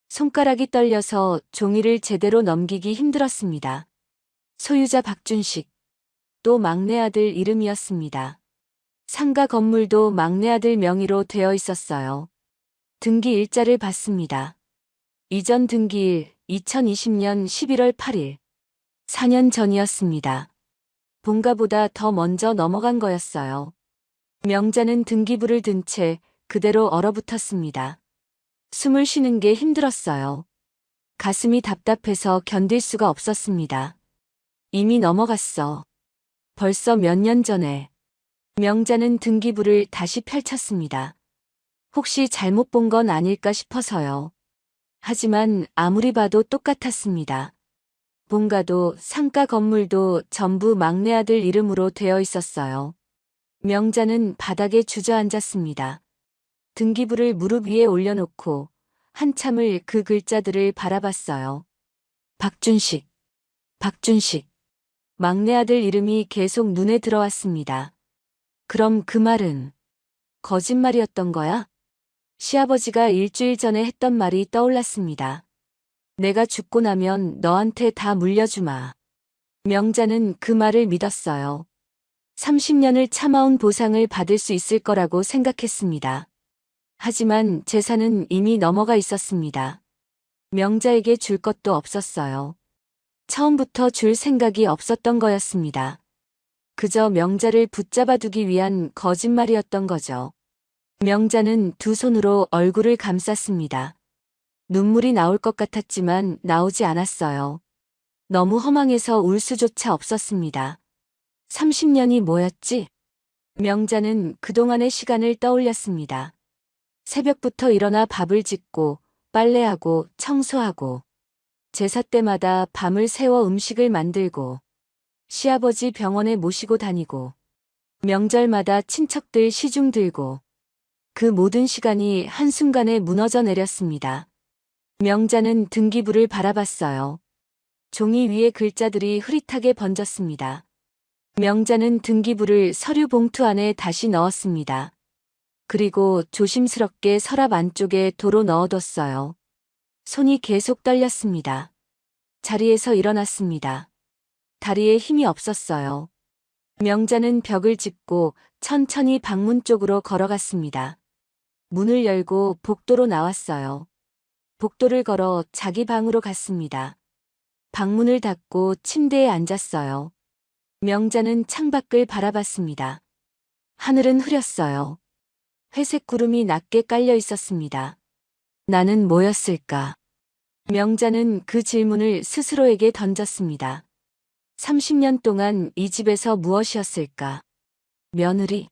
손가락이 떨려서 종이를 제대로 넘기기 힘들었습니다. 소유자 박준식, 또 막내 아들 이름이었습니다. 상가 건물도 막내 아들 명의로 되어 있었어요. 등기 일자를 봤습니다. 이전 등기일 2020년 11월 8일. 4년 전이었습니다. 본가보다 더 먼저 넘어간 거였어요. 명자는 등기부를 든 채 그대로 얼어붙었습니다. 숨을 쉬는 게 힘들었어요. 가슴이 답답해서 견딜 수가 없었습니다. 이미 넘어갔어. 벌써 몇 년 전에. 명자는 등기부를 다시 펼쳤습니다. 혹시 잘못 본 건 아닐까 싶어서요. 하지만 아무리 봐도 똑같았습니다. 본가도 상가 건물도 전부 막내 아들 이름으로 되어 있었어요. 명자는 바닥에 주저앉았습니다. 등기부를 무릎 위에 올려놓고 한참을 그 글자들을 바라봤어요. 박준식, 박준식. 막내 아들 이름이 계속 눈에 들어왔습니다. 그럼 그 말은 거짓말이었던 거야? 시아버지가 일주일 전에 했던 말이 떠올랐습니다. 내가 죽고 나면 너한테 다 물려주마. 명자는 그 말을 믿었어요. 30년을 참아온 보상을 받을 수 있을 거라고 생각했습니다. 하지만 재산은 이미 넘어가 있었습니다. 명자에게 줄 것도 없었어요. 처음부터 줄 생각이 없었던 거였습니다. 그저 명자를 붙잡아두기 위한 거짓말이었던 거죠. 명자는 두 손으로 얼굴을 감쌌습니다. 눈물이 나올 것 같았지만 나오지 않았어요. 너무 허망해서 울 수조차 없었습니다. 30년이 뭐였지? 명자는 그동안의 시간을 떠올렸습니다. 새벽부터 일어나 밥을 짓고 빨래하고 청소하고 제사 때마다 밤을 새워 음식을 만들고 시아버지 병원에 모시고 다니고 명절마다 친척들 시중 들고 그 모든 시간이 한순간에 무너져 내렸습니다. 명자는 등기부를 바라봤어요. 종이 위에 글자들이 흐릿하게 번졌습니다. 명자는 등기부를 서류 봉투 안에 다시 넣었습니다. 그리고 조심스럽게 서랍 안쪽에 도로 넣어뒀어요. 손이 계속 떨렸습니다. 자리에서 일어났습니다. 다리에 힘이 없었어요. 명자는 벽을 짚고 천천히 방문 쪽으로 걸어갔습니다. 문을 열고 복도로 나왔어요. 복도를 걸어 자기 방으로 갔습니다. 방문을 닫고 침대에 앉았어요. 명자는 창밖을 바라봤습니다. 하늘은 흐렸어요. 회색 구름이 낮게 깔려 있었습니다. 나는 뭐였을까? 명자는 그 질문을 스스로에게 던졌습니다. 30년 동안 이 집에서 무엇이었을까? 며느리?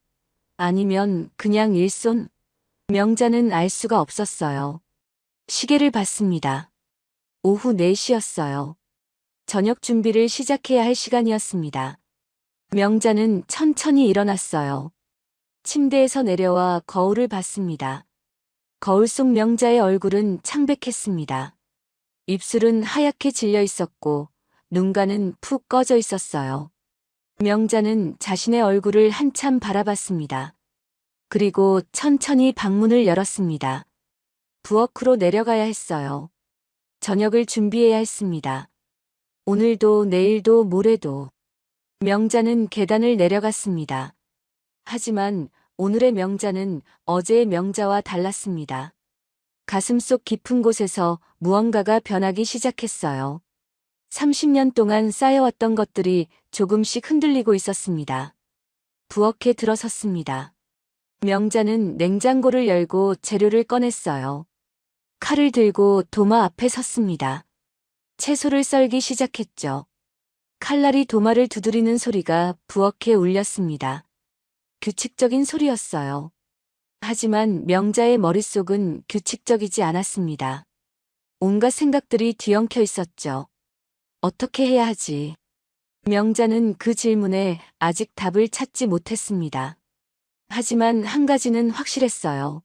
아니면 그냥 일손? 명자는 알 수가 없었어요. 시계를 봤습니다. 오후 4시였어요. 저녁 준비를 시작해야 할 시간이었습니다. 명자는 천천히 일어났어요. 침대에서 내려와 거울을 봤습니다. 거울 속 명자의 얼굴은 창백했습니다. 입술은 하얗게 질려 있었고 눈가는 푹 꺼져 있었어요. 명자는 자신의 얼굴을 한참 바라봤습니다. 그리고 천천히 방문을 열었습니다. 부엌으로 내려가야 했어요. 저녁을 준비해야 했습니다. 오늘도 내일도 모레도. 명자는 계단을 내려갔습니다. 하지만 오늘의 명자는 어제의 명자와 달랐습니다. 가슴속 깊은 곳에서 무언가가 변하기 시작했어요. 30년 동안 쌓여왔던 것들이 조금씩 흔들리고 있었습니다. 부엌에 들어섰습니다. 명자는 냉장고를 열고 재료를 꺼냈어요. 칼을 들고 도마 앞에 섰습니다. 채소를 썰기 시작했죠. 칼날이 도마를 두드리는 소리가 부엌에 울렸습니다. 규칙적인 소리였어요. 하지만 명자의 머릿속은 규칙적이지 않았습니다. 온갖 생각들이 뒤엉켜 있었죠. 어떻게 해야 하지? 명자는 그 질문에 아직 답을 찾지 못했습니다. 하지만 한 가지는 확실했어요.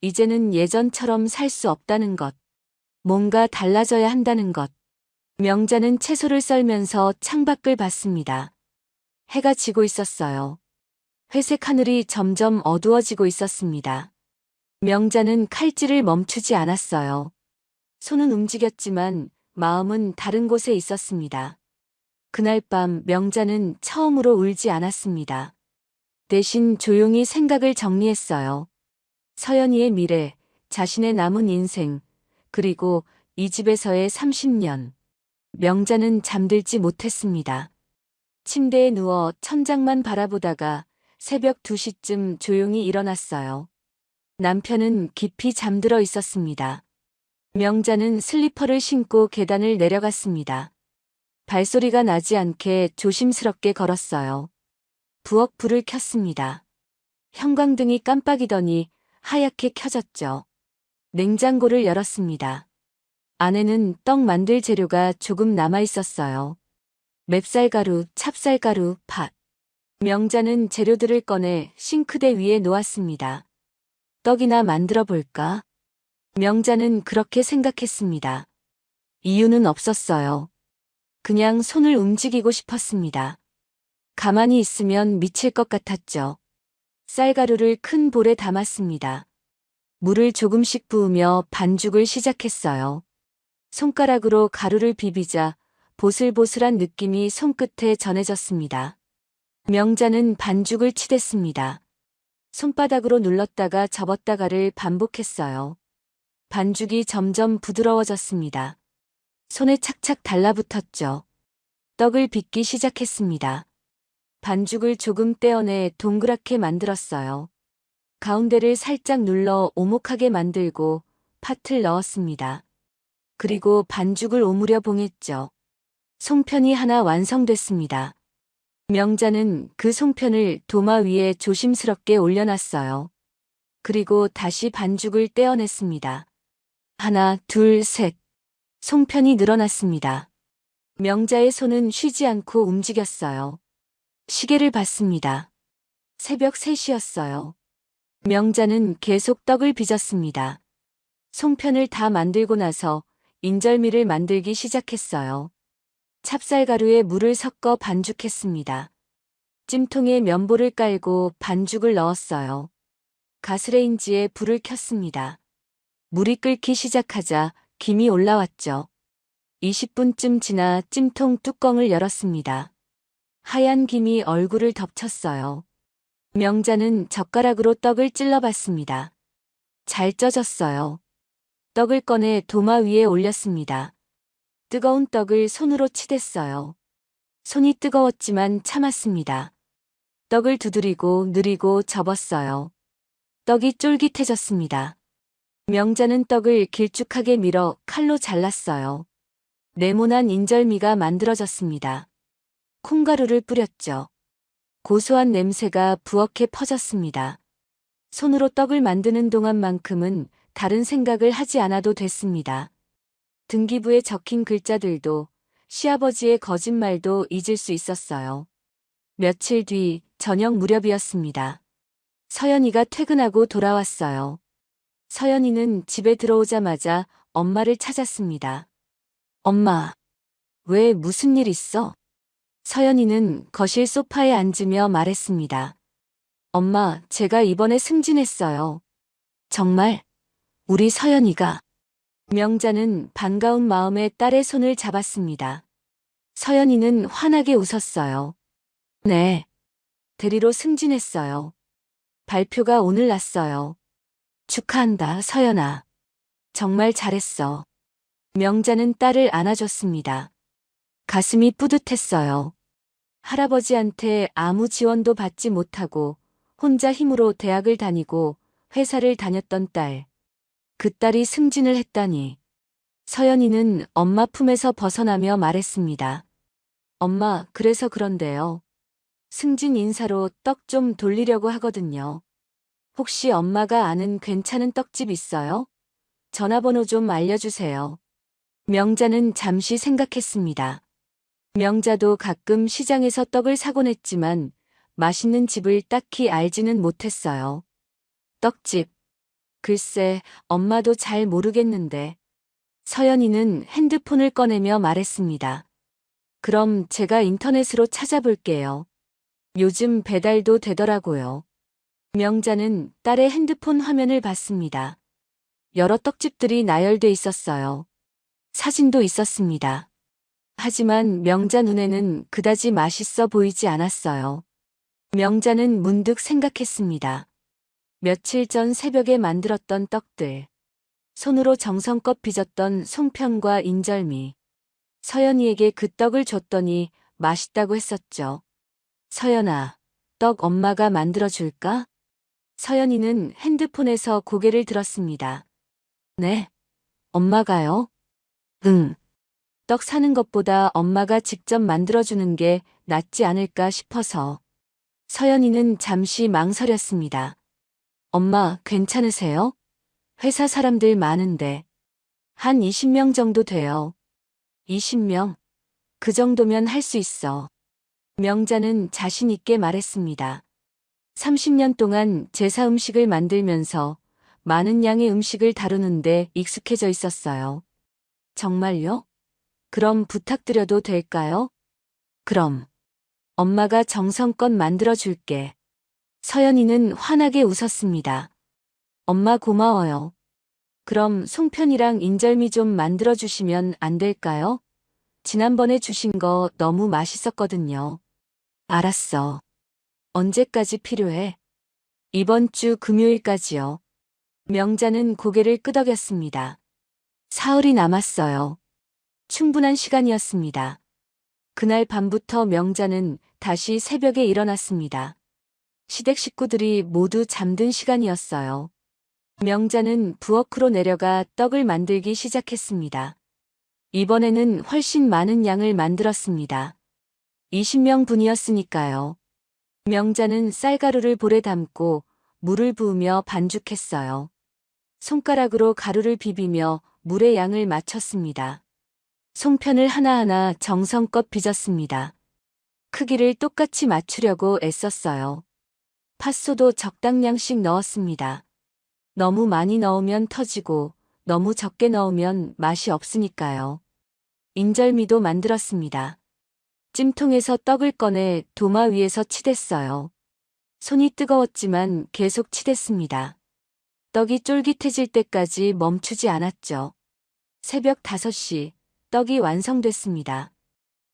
이제는 예전처럼 살 수 없다는 것. 뭔가 달라져야 한다는 것. 명자는 채소를 썰면서 창밖을 봤습니다. 해가 지고 있었어요. 회색 하늘이 점점 어두워지고 있었습니다. 명자는 칼질을 멈추지 않았어요. 손은 움직였지만 마음은 다른 곳에 있었습니다. 그날 밤 명자는 처음으로 울지 않았습니다. 대신 조용히 생각을 정리했어요. 서연이의 미래, 자신의 남은 인생, 그리고 이 집에서의 30년. 명자는 잠들지 못했습니다. 침대에 누워 천장만 바라보다가 새벽 2시쯤 조용히 일어났어요. 남편은 깊이 잠들어 있었습니다. 명자는 슬리퍼를 신고 계단을 내려갔습니다. 발소리가 나지 않게 조심스럽게 걸었어요. 부엌 불을 켰습니다. 형광등이 깜빡이더니 하얗게 켜졌죠. 냉장고를 열었습니다. 안에는 떡 만들 재료가 조금 남아 있었어요. 맵쌀가루, 찹쌀가루, 팥. 명자는 재료들을 꺼내 싱크대 위에 놓았습니다. 떡이나 만들어 볼까? 명자는 그렇게 생각했습니다. 이유는 없었어요. 그냥 손을 움직이고 싶었습니다. 가만히 있으면 미칠 것 같았죠. 쌀가루를 큰 볼에 담았습니다. 물을 조금씩 부으며 반죽을 시작했어요. 손가락으로 가루를 비비자 보슬보슬한 느낌이 손끝에 전해졌습니다. 명자는 반죽을 치댔습니다. 손바닥으로 눌렀다가 접었다가를 반복했어요. 반죽이 점점 부드러워졌습니다. 손에 착착 달라붙었죠. 떡을 빚기 시작했습니다. 반죽을 조금 떼어내 동그랗게 만들었어요. 가운데를 살짝 눌러 오목하게 만들고 팥을 넣었습니다. 그리고 반죽을 오므려 봉했죠. 송편이 하나 완성됐습니다. 명자는 그 송편을 도마 위에 조심스럽게 올려놨어요. 그리고 다시 반죽을 떼어냈습니다. 하나, 둘, 셋. 송편이 늘어났습니다. 명자의 손은 쉬지 않고 움직였어요. 시계를 봤습니다. 새벽 3시였어요. 명자는 계속 떡을 빚었습니다. 송편을 다 만들고 나서 인절미를 만들기 시작했어요. 찹쌀가루에 물을 섞어 반죽했습니다. 찜통에 면보를 깔고 반죽을 넣었어요. 가스레인지에 불을 켰습니다. 물이 끓기 시작하자 김이 올라왔죠. 20분쯤 지나 찜통 뚜껑을 열었습니다. 하얀 김이 얼굴을 덮쳤어요. 명자는 젓가락으로 떡을 찔러봤습니다. 잘 쪄졌어요. 떡을 꺼내 도마 위에 올렸습니다. 뜨거운 떡을 손으로 치댔어요. 손이 뜨거웠지만 참았습니다. 떡을 두드리고 느리고 접었어요. 떡이 쫄깃해졌습니다. 명자는 떡을 길쭉하게 밀어 칼로 잘랐어요. 네모난 인절미가 만들어졌습니다. 콩가루를 뿌렸죠. 고소한 냄새가 부엌에 퍼졌습니다. 손으로 떡을 만드는 동안만큼은 다른 생각을 하지 않아도 됐습니다. 등기부에 적힌 글자들도 시아버지의 거짓말도 잊을 수 있었어요. 며칠 뒤 저녁 무렵이었습니다. 서연이가 퇴근하고 돌아왔어요. 서연이는 집에 들어오자마자 엄마를 찾았습니다. 엄마, 왜 무슨 일 있어? 서연이는 거실 소파에 앉으며 말했습니다. 엄마, 제가 이번에 승진했어요. 정말? 우리 서연이가. 명자는 반가운 마음에 딸의 손을 잡았습니다. 서연이는 환하게 웃었어요. 네. 대리로 승진했어요. 발표가 오늘 났어요. 축하한다, 서연아. 정말 잘했어. 명자는 딸을 안아줬습니다. 가슴이 뿌듯했어요. 할아버지한테 아무 지원도 받지 못하고 혼자 힘으로 대학을 다니고 회사를 다녔던 딸. 그 딸이 승진을 했다니. 서연이는 엄마 품에서 벗어나며 말했습니다. 엄마, 그래서 그런데요. 승진 인사로 떡 좀 돌리려고 하거든요. 혹시 엄마가 아는 괜찮은 떡집 있어요? 전화번호 좀 알려주세요. 명자는 잠시 생각했습니다. 명자도 가끔 시장에서 떡을 사곤 했지만 맛있는 집을 딱히 알지는 못했어요. 떡집. 글쎄, 엄마도 잘 모르겠는데. 서연이는 핸드폰을 꺼내며 말했습니다. 그럼 제가 인터넷으로 찾아볼게요. 요즘 배달도 되더라고요. 명자는 딸의 핸드폰 화면을 봤습니다. 여러 떡집들이 나열돼 있었어요. 사진도 있었습니다. 하지만 명자 눈에는 그다지 맛있어 보이지 않았어요. 명자는 문득 생각했습니다. 며칠 전 새벽에 만들었던 떡들. 손으로 정성껏 빚었던 송편과 인절미. 서연이에게 그 떡을 줬더니 맛있다고 했었죠. 서연아, 떡 엄마가 만들어줄까? 서연이는 핸드폰에서 고개를 들었습니다. 네, 엄마가요? 응. 떡 사는 것보다 엄마가 직접 만들어주는 게 낫지 않을까 싶어서. 서연이는 잠시 망설였습니다. 엄마, 괜찮으세요? 회사 사람들 많은데. 한 20명 정도 돼요. 20명? 그 정도면 할 수 있어. 명자는 자신 있게 말했습니다. 30년 동안 제사 음식을 만들면서 많은 양의 음식을 다루는데 익숙해져 있었어요. 정말요? 그럼 부탁드려도 될까요? 그럼. 엄마가 정성껏 만들어줄게. 서연이는 환하게 웃었습니다. 엄마 고마워요. 그럼 송편이랑 인절미 좀 만들어주시면 안 될까요? 지난번에 주신 거 너무 맛있었거든요. 알았어. 언제까지 필요해? 이번 주 금요일까지요. 명자는 고개를 끄덕였습니다. 사흘이 남았어요. 충분한 시간이었습니다. 그날 밤부터 명자는 다시 새벽에 일어났습니다. 시댁 식구들이 모두 잠든 시간이었어요. 명자는 부엌으로 내려가 떡을 만들기 시작했습니다. 이번에는 훨씬 많은 양을 만들었습니다. 20명 분이었으니까요. 명자는 쌀가루를 볼에 담고 물을 부으며 반죽했어요. 손가락으로 가루를 비비며 물의 양을 맞췄습니다. 송편을 하나하나 정성껏 빚었습니다. 크기를 똑같이 맞추려고 애썼어요. 팥소도 적당량씩 넣었습니다. 너무 많이 넣으면 터지고 너무 적게 넣으면 맛이 없으니까요. 인절미도 만들었습니다. 찜통에서 떡을 꺼내 도마 위에서 치댔어요. 손이 뜨거웠지만 계속 치댔습니다. 떡이 쫄깃해질 때까지 멈추지 않았죠. 새벽 5시, 떡이 완성됐습니다.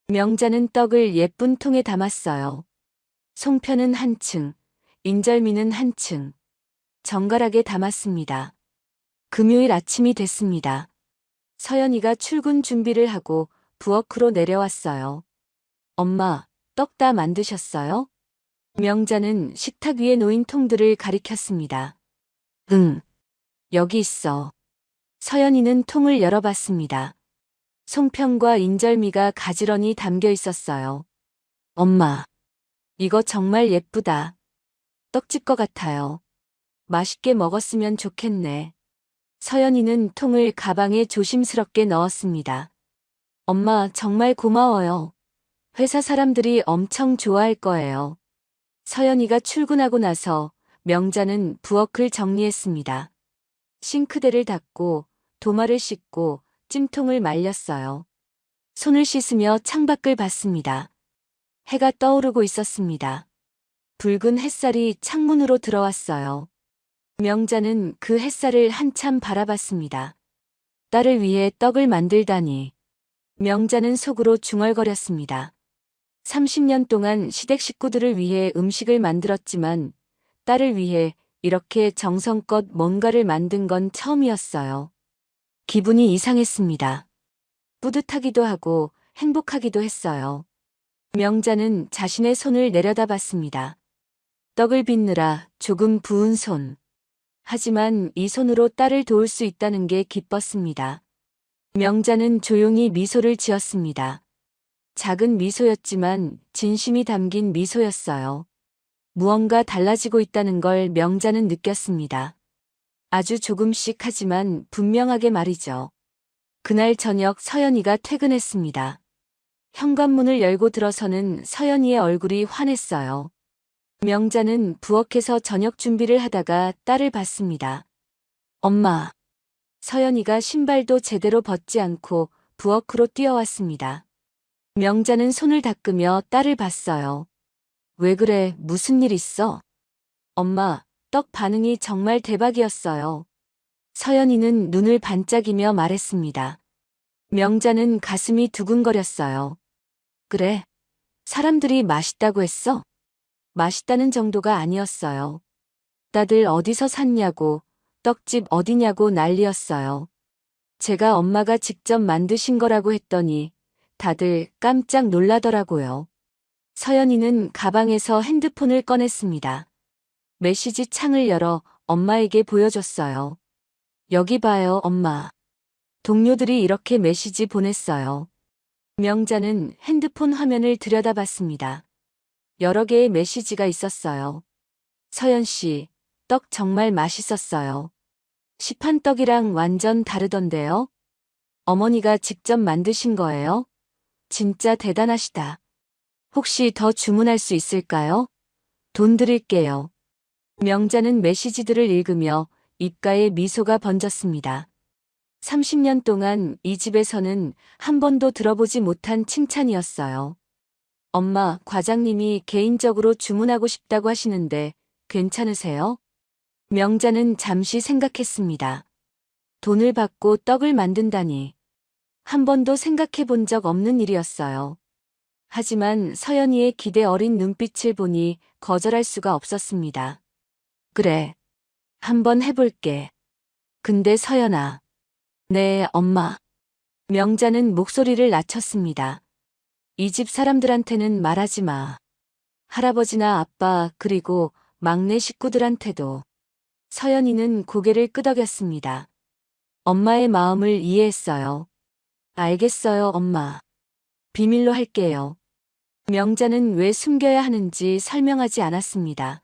명자는 떡을 예쁜 통에 담았어요. 송편은 한층, 인절미는 한층. 정갈하게 담았습니다. 금요일 아침이 됐습니다. 서연이가 출근 준비를 하고 부엌으로 내려왔어요. 엄마, 떡 다 만드셨어요? 명자는 식탁 위에 놓인 통들을 가리켰습니다. 응, 여기 있어. 서연이는 통을 열어봤습니다. 송편과 인절미가 가지런히 담겨 있었어요. 엄마, 이거 정말 예쁘다. 떡집 것 같아요. 맛있게 먹었으면 좋겠네. 서연이는 통을 가방에 조심스럽게 넣었습니다. 엄마, 정말 고마워요. 회사 사람들이 엄청 좋아할 거예요. 서연이가 출근하고 나서 명자는 부엌을 정리했습니다. 싱크대를 닦고 도마를 씻고 찜통을 말렸어요. 손을 씻으며 창밖을 봤습니다. 해가 떠오르고 있었습니다. 붉은 햇살이 창문으로 들어왔어요. 명자는 그 햇살을 한참 바라봤습니다. 딸을 위해 떡을 만들다니. 명자는 속으로 중얼거렸습니다. 30년 동안 시댁 식구들을 위해 음식을 만들었지만 딸을 위해 이렇게 정성껏 뭔가를 만든 건 처음이었어요. 기분이 이상했습니다. 뿌듯하기도 하고 행복하기도 했어요. 명자는 자신의 손을 내려다봤습니다. 떡을 빚느라 조금 부은 손. 하지만 이 손으로 딸을 도울 수 있다는 게 기뻤습니다. 명자는 조용히 미소를 지었습니다. 작은 미소였지만 진심이 담긴 미소였어요. 무언가 달라지고 있다는 걸 명자는 느꼈습니다. 아주 조금씩 하지만 분명하게 말이죠. 그날 저녁 서연이가 퇴근했습니다. 현관문을 열고 들어서는 서연이의 얼굴이 환했어요. 명자는 부엌에서 저녁 준비를 하다가 딸을 봤습니다. 엄마, 서연이가 신발도 제대로 벗지 않고 부엌으로 뛰어왔습니다. 명자는 손을 닦으며 딸을 봤어요. 왜 그래? 무슨 일 있어? 엄마, 떡 반응이 정말 대박이었어요. 서연이는 눈을 반짝이며 말했습니다. 명자는 가슴이 두근거렸어요. 그래. 사람들이 맛있다고 했어? 맛있다는 정도가 아니었어요. 다들 어디서 샀냐고, 떡집 어디냐고 난리였어요. 제가 엄마가 직접 만드신 거라고 했더니 다들 깜짝 놀라더라고요. 서연이는 가방에서 핸드폰을 꺼냈습니다. 메시지 창을 열어 엄마에게 보여줬어요. 여기 봐요, 엄마. 동료들이 이렇게 메시지 보냈어요. 명자는 핸드폰 화면을 들여다봤습니다. 여러 개의 메시지가 있었어요. 서연 씨, 떡 정말 맛있었어요. 시판떡이랑 완전 다르던데요? 어머니가 직접 만드신 거예요? 진짜 대단하시다. 혹시 더 주문할 수 있을까요? 돈 드릴게요. 명자는 메시지들을 읽으며 입가에 미소가 번졌습니다. 30년 동안 이 집에서는 한 번도 들어보지 못한 칭찬이었어요. 엄마, 과장님이 개인적으로 주문하고 싶다고 하시는데 괜찮으세요? 명자는 잠시 생각했습니다. 돈을 받고 떡을 만든다니. 한 번도 생각해 본 적 없는 일이었어요. 하지만 서연이의 기대 어린 눈빛을 보니 거절할 수가 없었습니다. 그래. 한번 해볼게. 근데 서연아. 네, 엄마. 명자는 목소리를 낮췄습니다. 이 집 사람들한테는 말하지 마. 할아버지나 아빠 그리고 막내 식구들한테도. 서연이는 고개를 끄덕였습니다. 엄마의 마음을 이해했어요. 알겠어요, 엄마. 비밀로 할게요. 명자는 왜 숨겨야 하는지 설명하지 않았습니다.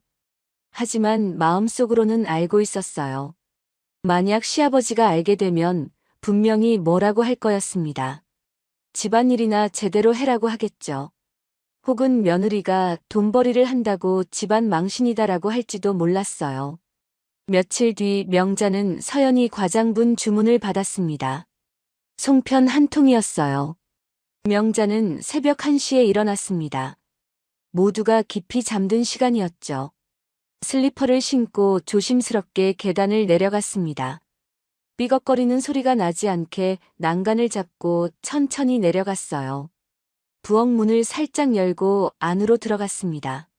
하지만 마음속으로는 알고 있었어요. 만약 시아버지가 알게 되면 분명히 뭐라고 할 거였습니다. 집안일이나 제대로 해라고 하겠죠. 혹은 며느리가 돈벌이를 한다고 집안 망신이다라고 할지도 몰랐어요. 며칠 뒤 명자는 서연이 과장분 주문을 받았습니다. 송편 한 통이었어요. 명자는 새벽 1시에 일어났습니다. 모두가 깊이 잠든 시간이었죠. 슬리퍼를 신고 조심스럽게 계단을 내려갔습니다. 삐걱거리는 소리가 나지 않게 난간을 잡고 천천히 내려갔어요. 부엌 문을 살짝 열고 안으로 들어갔습니다.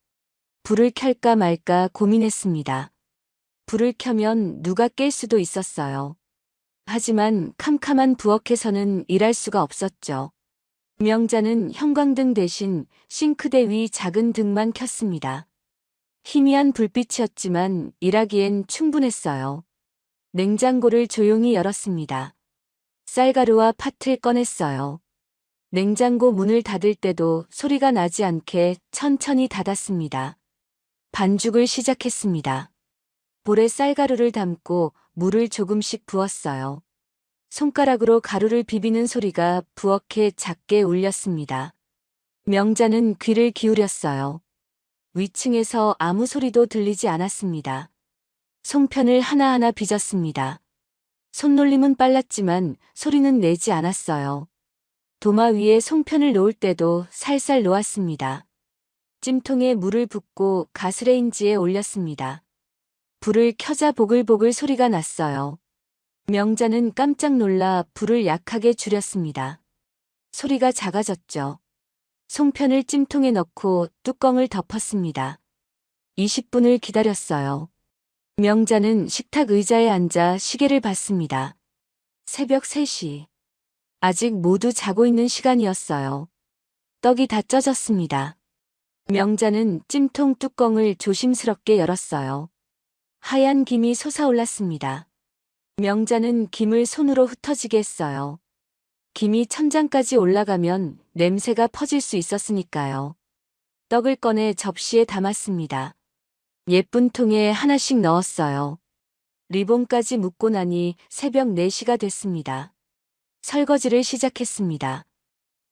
불을 켤까 말까 고민했습니다. 불을 켜면 누가 깰 수도 있었어요. 하지만 캄캄한 부엌에서는 일할 수가 없었죠. 명자는 형광등 대신 싱크대 위 작은 등만 켰습니다. 희미한 불빛이었지만 일하기엔 충분했어요. 냉장고를 조용히 열었습니다. 쌀가루와 팥을 꺼냈어요. 냉장고 문을 닫을 때도 소리가 나지 않게 천천히 닫았습니다. 반죽을 시작했습니다. 볼에 쌀가루를 담고 물을 조금씩 부었어요. 손가락으로 가루를 비비는 소리가 부엌에 작게 울렸습니다. 명자는 귀를 기울였어요. 위층에서 아무 소리도 들리지 않았습니다. 송편을 하나하나 빚었습니다. 손놀림은 빨랐지만 소리는 내지 않았어요. 도마 위에 송편을 놓을 때도 살살 놓았습니다. 찜통에 물을 붓고 가스레인지에 올렸습니다. 불을 켜자 보글보글 소리가 났어요. 명자는 깜짝 놀라 불을 약하게 줄였습니다. 소리가 작아졌죠. 송편을 찜통에 넣고 뚜껑을 덮었습니다. 20분을 기다렸어요. 명자는 식탁 의자에 앉아 시계를 봤습니다. 새벽 3시. 아직 모두 자고 있는 시간이었어요. 떡이 다 쪄졌습니다. 명자는 찜통 뚜껑을 조심스럽게 열었어요. 하얀 김이 솟아올랐습니다. 명자는 김을 손으로 흩어지게 했어요. 김이 천장까지 올라가면 냄새가 퍼질 수 있었으니까요. 떡을 꺼내 접시에 담았습니다. 예쁜 통에 하나씩 넣었어요. 리본까지 묶고 나니 새벽 4시가 됐습니다. 설거지를 시작했습니다.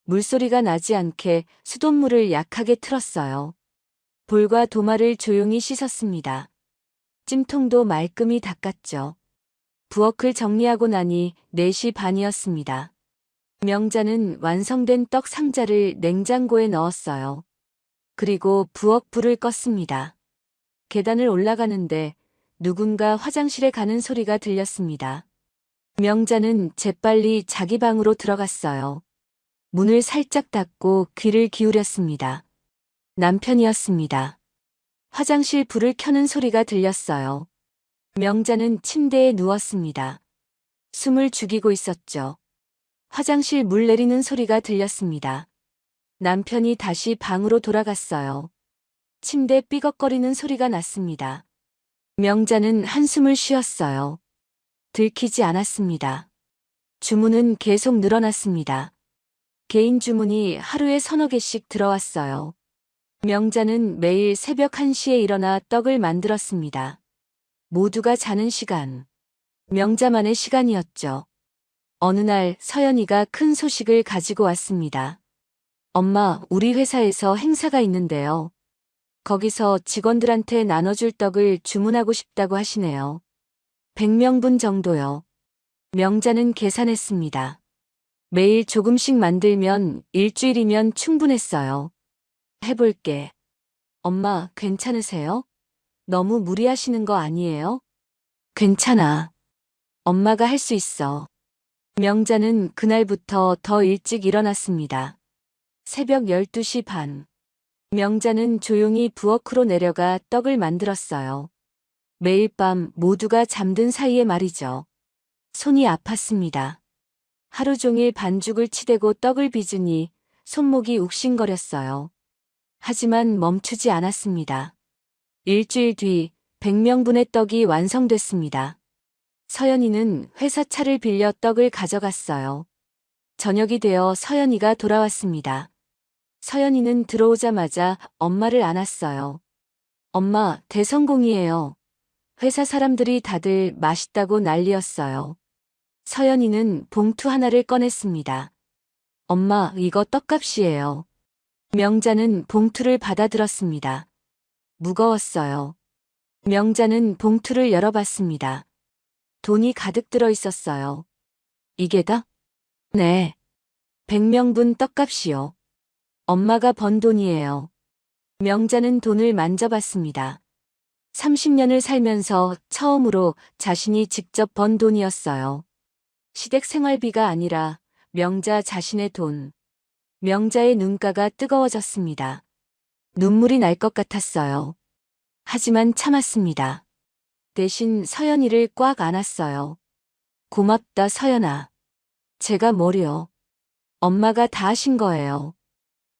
물소리가 나지 않게 수돗물을 약하게 틀었어요. 볼과 도마를 조용히 씻었습니다. 찜통도 말끔히 닦았죠. 부엌을 정리하고 나니 4시 반이었습니다. 명자는 완성된 떡 상자를 냉장고에 넣었어요. 그리고 부엌 불을 껐습니다. 계단을 올라가는데 누군가 화장실에 가는 소리가 들렸습니다. 명자는 재빨리 자기 방으로 들어갔어요. 문을 살짝 닫고 귀를 기울였습니다. 남편이었습니다. 화장실 불을 켜는 소리가 들렸어요. 명자는 침대에 누웠습니다. 숨을 죽이고 있었죠. 화장실 물 내리는 소리가 들렸습니다. 남편이 다시 방으로 돌아갔어요. 침대 삐걱거리는 소리가 났습니다. 명자는 한숨을 쉬었어요. 들키지 않았습니다. 주문은 계속 늘어났습니다. 개인 주문이 하루에 서너 개씩 들어왔어요. 명자는 매일 새벽 1시에 일어나 떡을 만들었습니다. 모두가 자는 시간. 명자만의 시간이었죠. 어느 날 서연이가 큰 소식을 가지고 왔습니다. 엄마, 우리 회사에서 행사가 있는데요. 거기서 직원들한테 나눠줄 떡을 주문하고 싶다고 하시네요. 100명분 정도요. 명자는 계산했습니다. 매일 조금씩 만들면 일주일이면 충분했어요. 해볼게. 엄마, 괜찮으세요? 너무 무리하시는 거 아니에요? 괜찮아. 엄마가 할 수 있어. 명자는 그날부터 더 일찍 일어났습니다. 새벽 12시 반. 명자는 조용히 부엌으로 내려가 떡을 만들었어요. 매일 밤 모두가 잠든 사이에 말이죠. 손이 아팠습니다. 하루 종일 반죽을 치대고 떡을 빚으니 손목이 욱신거렸어요. 하지만 멈추지 않았습니다. 일주일 뒤 100명분의 떡이 완성됐습니다. 서연이는 회사 차를 빌려 떡을 가져갔어요. 저녁이 되어 서연이가 돌아왔습니다. 서연이는 들어오자마자 엄마를 안았어요. 엄마, 대성공이에요. 회사 사람들이 다들 맛있다고 난리였어요. 서연이는 봉투 하나를 꺼냈습니다. 엄마, 이거 떡값이에요. 명자는 봉투를 받아들었습니다. 무거웠어요. 명자는 봉투를 열어봤습니다. 돈이 가득 들어 있었어요. 이게 다? 네. 100명분 떡값이요. 엄마가 번 돈이에요. 명자는 돈을 만져봤습니다. 30년을 살면서 처음으로 자신이 직접 번 돈이었어요. 시댁 생활비가 아니라 명자 자신의 돈. 명자의 눈가가 뜨거워졌습니다. 눈물이 날 것 같았어요. 하지만 참았습니다. 대신 서연이를 꽉 안았어요. 고맙다, 서연아. 제가 뭐려. 엄마가 다 하신 거예요.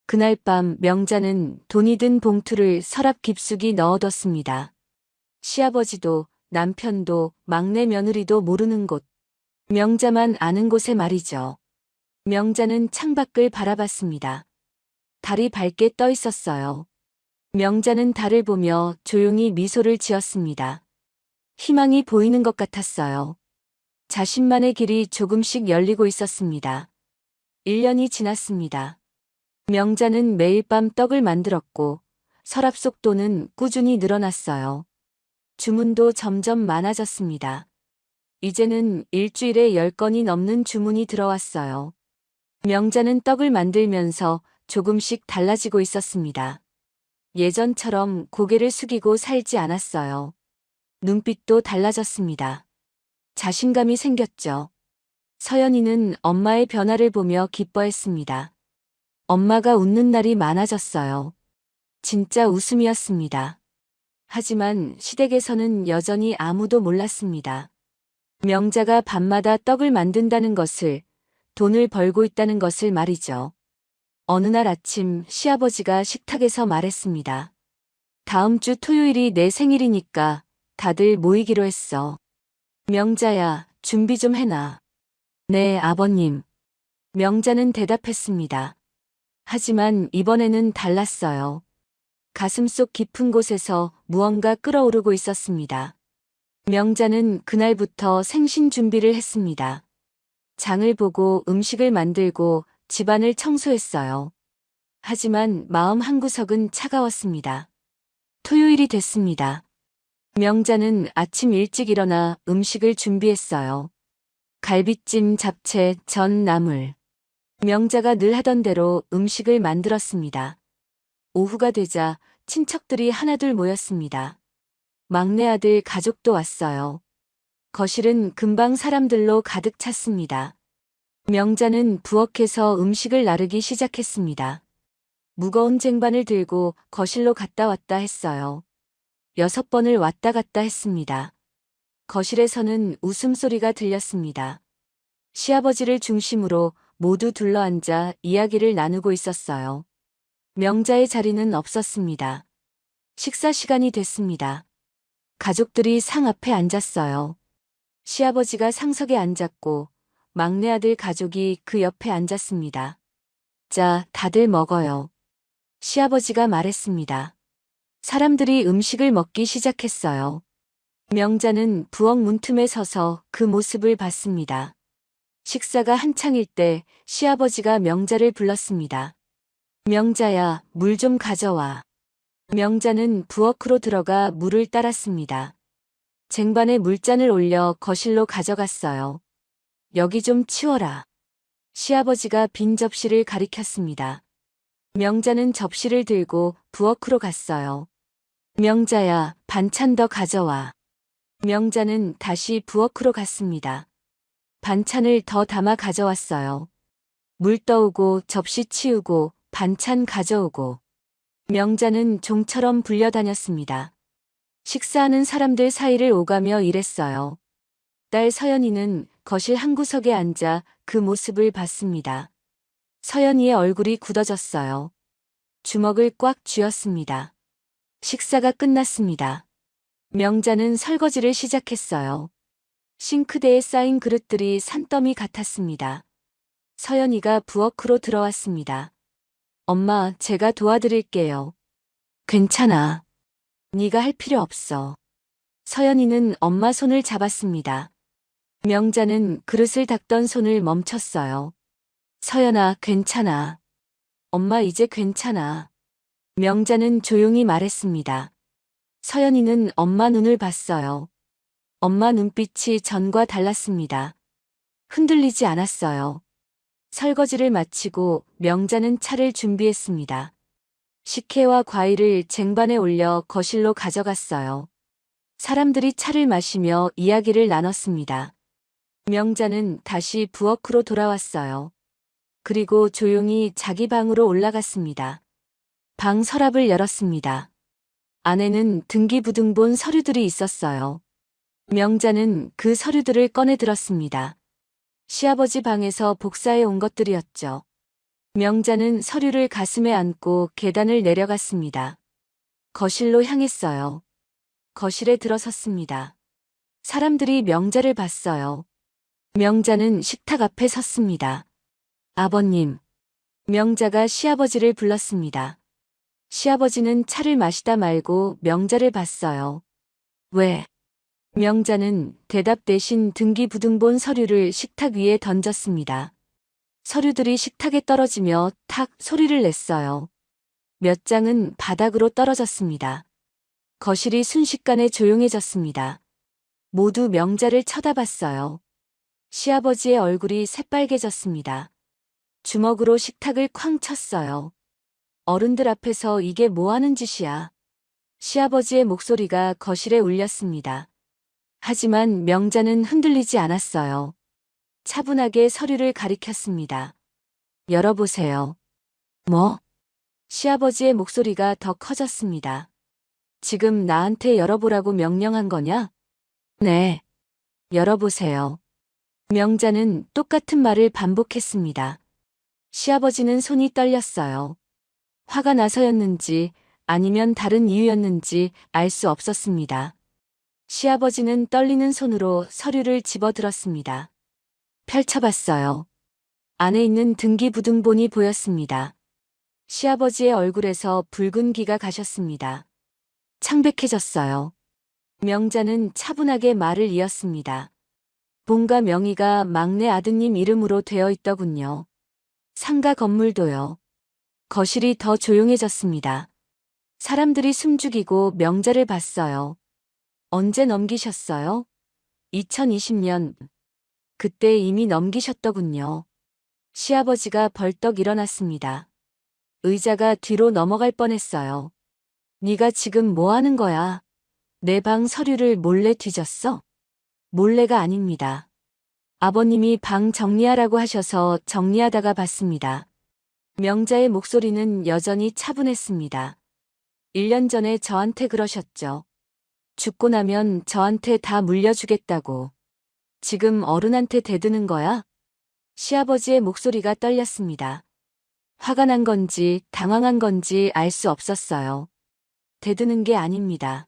그날 밤 명자는 돈이 든 봉투를 서랍 깊숙이 넣어뒀습니다. 시아버지도 남편도 막내 며느리도 모르는 곳. 명자만 아는 곳에 말이죠. 명자는 창밖을 바라봤습니다. 달이 밝게 떠 있었어요. 명자는 달을 보며 조용히 미소를 지었습니다. 희망이 보이는 것 같았어요. 자신만의 길이 조금씩 열리고 있었습니다. 1년이 지났습니다. 명자는 매일 밤 떡을 만들었고 서랍 속 돈은 꾸준히 늘어났어요. 주문도 점점 많아졌습니다. 이제는 일주일에 10건이 넘는 주문이 들어왔어요. 명자는 떡을 만들면서 조금씩 달라지고 있었습니다. 예전처럼 고개를 숙이고 살지 않았어요. 눈빛도 달라졌습니다. 자신감이 생겼죠. 서연이는 엄마의 변화를 보며 기뻐했습니다. 엄마가 웃는 날이 많아졌어요. 진짜 웃음이었습니다. 하지만 시댁에서는 여전히 아무도 몰랐습니다. 명자가 밤마다 떡을 만든다는 것을, 돈을 벌고 있다는 것을 말이죠. 어느 날 아침 시아버지가 식탁에서 말했습니다. 다음 주 토요일이 내 생일이니까 다들 모이기로 했어. 명자야, 준비 좀 해놔. 네, 아버님. 명자는 대답했습니다. 하지만 이번에는 달랐어요. 가슴속 깊은 곳에서 무언가 끓어오르고 있었습니다. 명자는 그날부터 생신 준비를 했습니다. 장을 보고 음식을 만들고 집안을 청소했어요. 하지만 마음 한구석은 차가웠습니다. 토요일이 됐습니다. 명자는 아침 일찍 일어나 음식을 준비했어요. 갈비찜, 잡채, 전, 나물. 명자가 늘 하던 대로 음식을 만들었습니다. 오후가 되자 친척들이 하나둘 모였습니다. 막내 아들 가족도 왔어요. 거실은 금방 사람들로 가득 찼습니다. 명자는 부엌에서 음식을 나르기 시작했습니다. 무거운 쟁반을 들고 거실로 갔다 왔다 했어요. 6번을 왔다 갔다 했습니다. 거실에서는 웃음소리가 들렸습니다. 시아버지를 중심으로 모두 둘러앉아 이야기를 나누고 있었어요. 명자의 자리는 없었습니다. 식사 시간이 됐습니다. 가족들이 상 앞에 앉았어요. 시아버지가 상석에 앉았고 막내 아들 가족이 그 옆에 앉았습니다. 자, 다들 먹어요. 시아버지가 말했습니다. 사람들이 음식을 먹기 시작했어요. 명자는 부엌 문틈에 서서 그 모습을 봤습니다. 식사가 한창일 때 시아버지가 명자를 불렀습니다. 명자야, 물 좀 가져와. 명자는 부엌으로 들어가 물을 따랐습니다. 쟁반에 물잔을 올려 거실로 가져갔어요. 여기 좀 치워라. 시아버지가 빈 접시를 가리켰습니다. 명자는 접시를 들고 부엌으로 갔어요. 명자야, 반찬 더 가져와. 명자는 다시 부엌으로 갔습니다. 반찬을 더 담아 가져왔어요. 물 떠오고 접시 치우고 반찬 가져오고. 명자는 종처럼 불려다녔습니다. 식사하는 사람들 사이를 오가며 일했어요. 딸 서연이는 거실 한 구석에 앉아 그 모습을 봤습니다. 서연이의 얼굴이 굳어졌어요. 주먹을 꽉 쥐었습니다. 식사가 끝났습니다. 명자는 설거지를 시작했어요. 싱크대에 쌓인 그릇들이 산더미 같았습니다. 서연이가 부엌으로 들어왔습니다. 엄마, 제가 도와드릴게요. 괜찮아. 네가 할 필요 없어. 서연이는 엄마 손을 잡았습니다. 명자는 그릇을 닦던 손을 멈췄어요. 서연아, 괜찮아. 엄마 이제 괜찮아. 명자는 조용히 말했습니다. 서연이는 엄마 눈을 봤어요. 엄마 눈빛이 전과 달랐습니다. 흔들리지 않았어요. 설거지를 마치고 명자는 차를 준비했습니다. 식혜와 과일을 쟁반에 올려 거실로 가져갔어요. 사람들이 차를 마시며 이야기를 나눴습니다. 명자는 다시 부엌으로 돌아왔어요. 그리고 조용히 자기 방으로 올라갔습니다. 방 서랍을 열었습니다. 안에는 등기부등본 서류들이 있었어요. 명자는 그 서류들을 꺼내 들었습니다. 시아버지 방에서 복사해 온 것들이었죠. 명자는 서류를 가슴에 안고 계단을 내려갔습니다. 거실로 향했어요. 거실에 들어섰습니다. 사람들이 명자를 봤어요. 명자는 식탁 앞에 섰습니다. 아버님. 명자가 시아버지를 불렀습니다. 시아버지는 차를 마시다 말고 명자를 봤어요. 왜? 명자는 대답 대신 등기부등본 서류를 식탁 위에 던졌습니다. 서류들이 식탁에 떨어지며 탁 소리를 냈어요. 몇 장은 바닥으로 떨어졌습니다. 거실이 순식간에 조용해졌습니다. 모두 명자를 쳐다봤어요. 시아버지의 얼굴이 새빨개졌습니다. 주먹으로 식탁을 쾅 쳤어요. 어른들 앞에서 이게 뭐 하는 짓이야? 시아버지의 목소리가 거실에 울렸습니다. 하지만 명자는 흔들리지 않았어요. 차분하게 서류를 가리켰습니다. 열어보세요. 뭐? 시아버지의 목소리가 더 커졌습니다. 지금 나한테 열어보라고 명령한 거냐? 네. 열어보세요. 명자는 똑같은 말을 반복했습니다. 시아버지는 손이 떨렸어요. 화가 나서였는지 아니면 다른 이유였는지 알 수 없었습니다. 시아버지는 떨리는 손으로 서류를 집어들었습니다. 펼쳐봤어요. 안에 있는 등기부등본이 보였습니다. 시아버지의 얼굴에서 붉은 기가 가셨습니다. 창백해졌어요. 명자는 차분하게 말을 이었습니다. 본가 명의가 막내 아드님 이름으로 되어 있더군요. 상가 건물도요. 거실이 더 조용해졌습니다. 사람들이 숨죽이고 명자를 봤어요. 언제 넘기셨어요? 2020년. 그때 이미 넘기셨더군요. 시아버지가 벌떡 일어났습니다. 의자가 뒤로 넘어갈 뻔했어요. 네가 지금 뭐 하는 거야? 내 방 서류를 몰래 뒤졌어? 몰래가 아닙니다. 아버님이 방 정리하라고 하셔서 정리하다가 봤습니다. 명자의 목소리는 여전히 차분했습니다. 1년 전에 저한테 그러셨죠. 죽고 나면 저한테 다 물려주겠다고. 지금 어른한테 대드는 거야? 시아버지의 목소리가 떨렸습니다. 화가 난 건지 당황한 건지 알 수 없었어요. 대드는 게 아닙니다.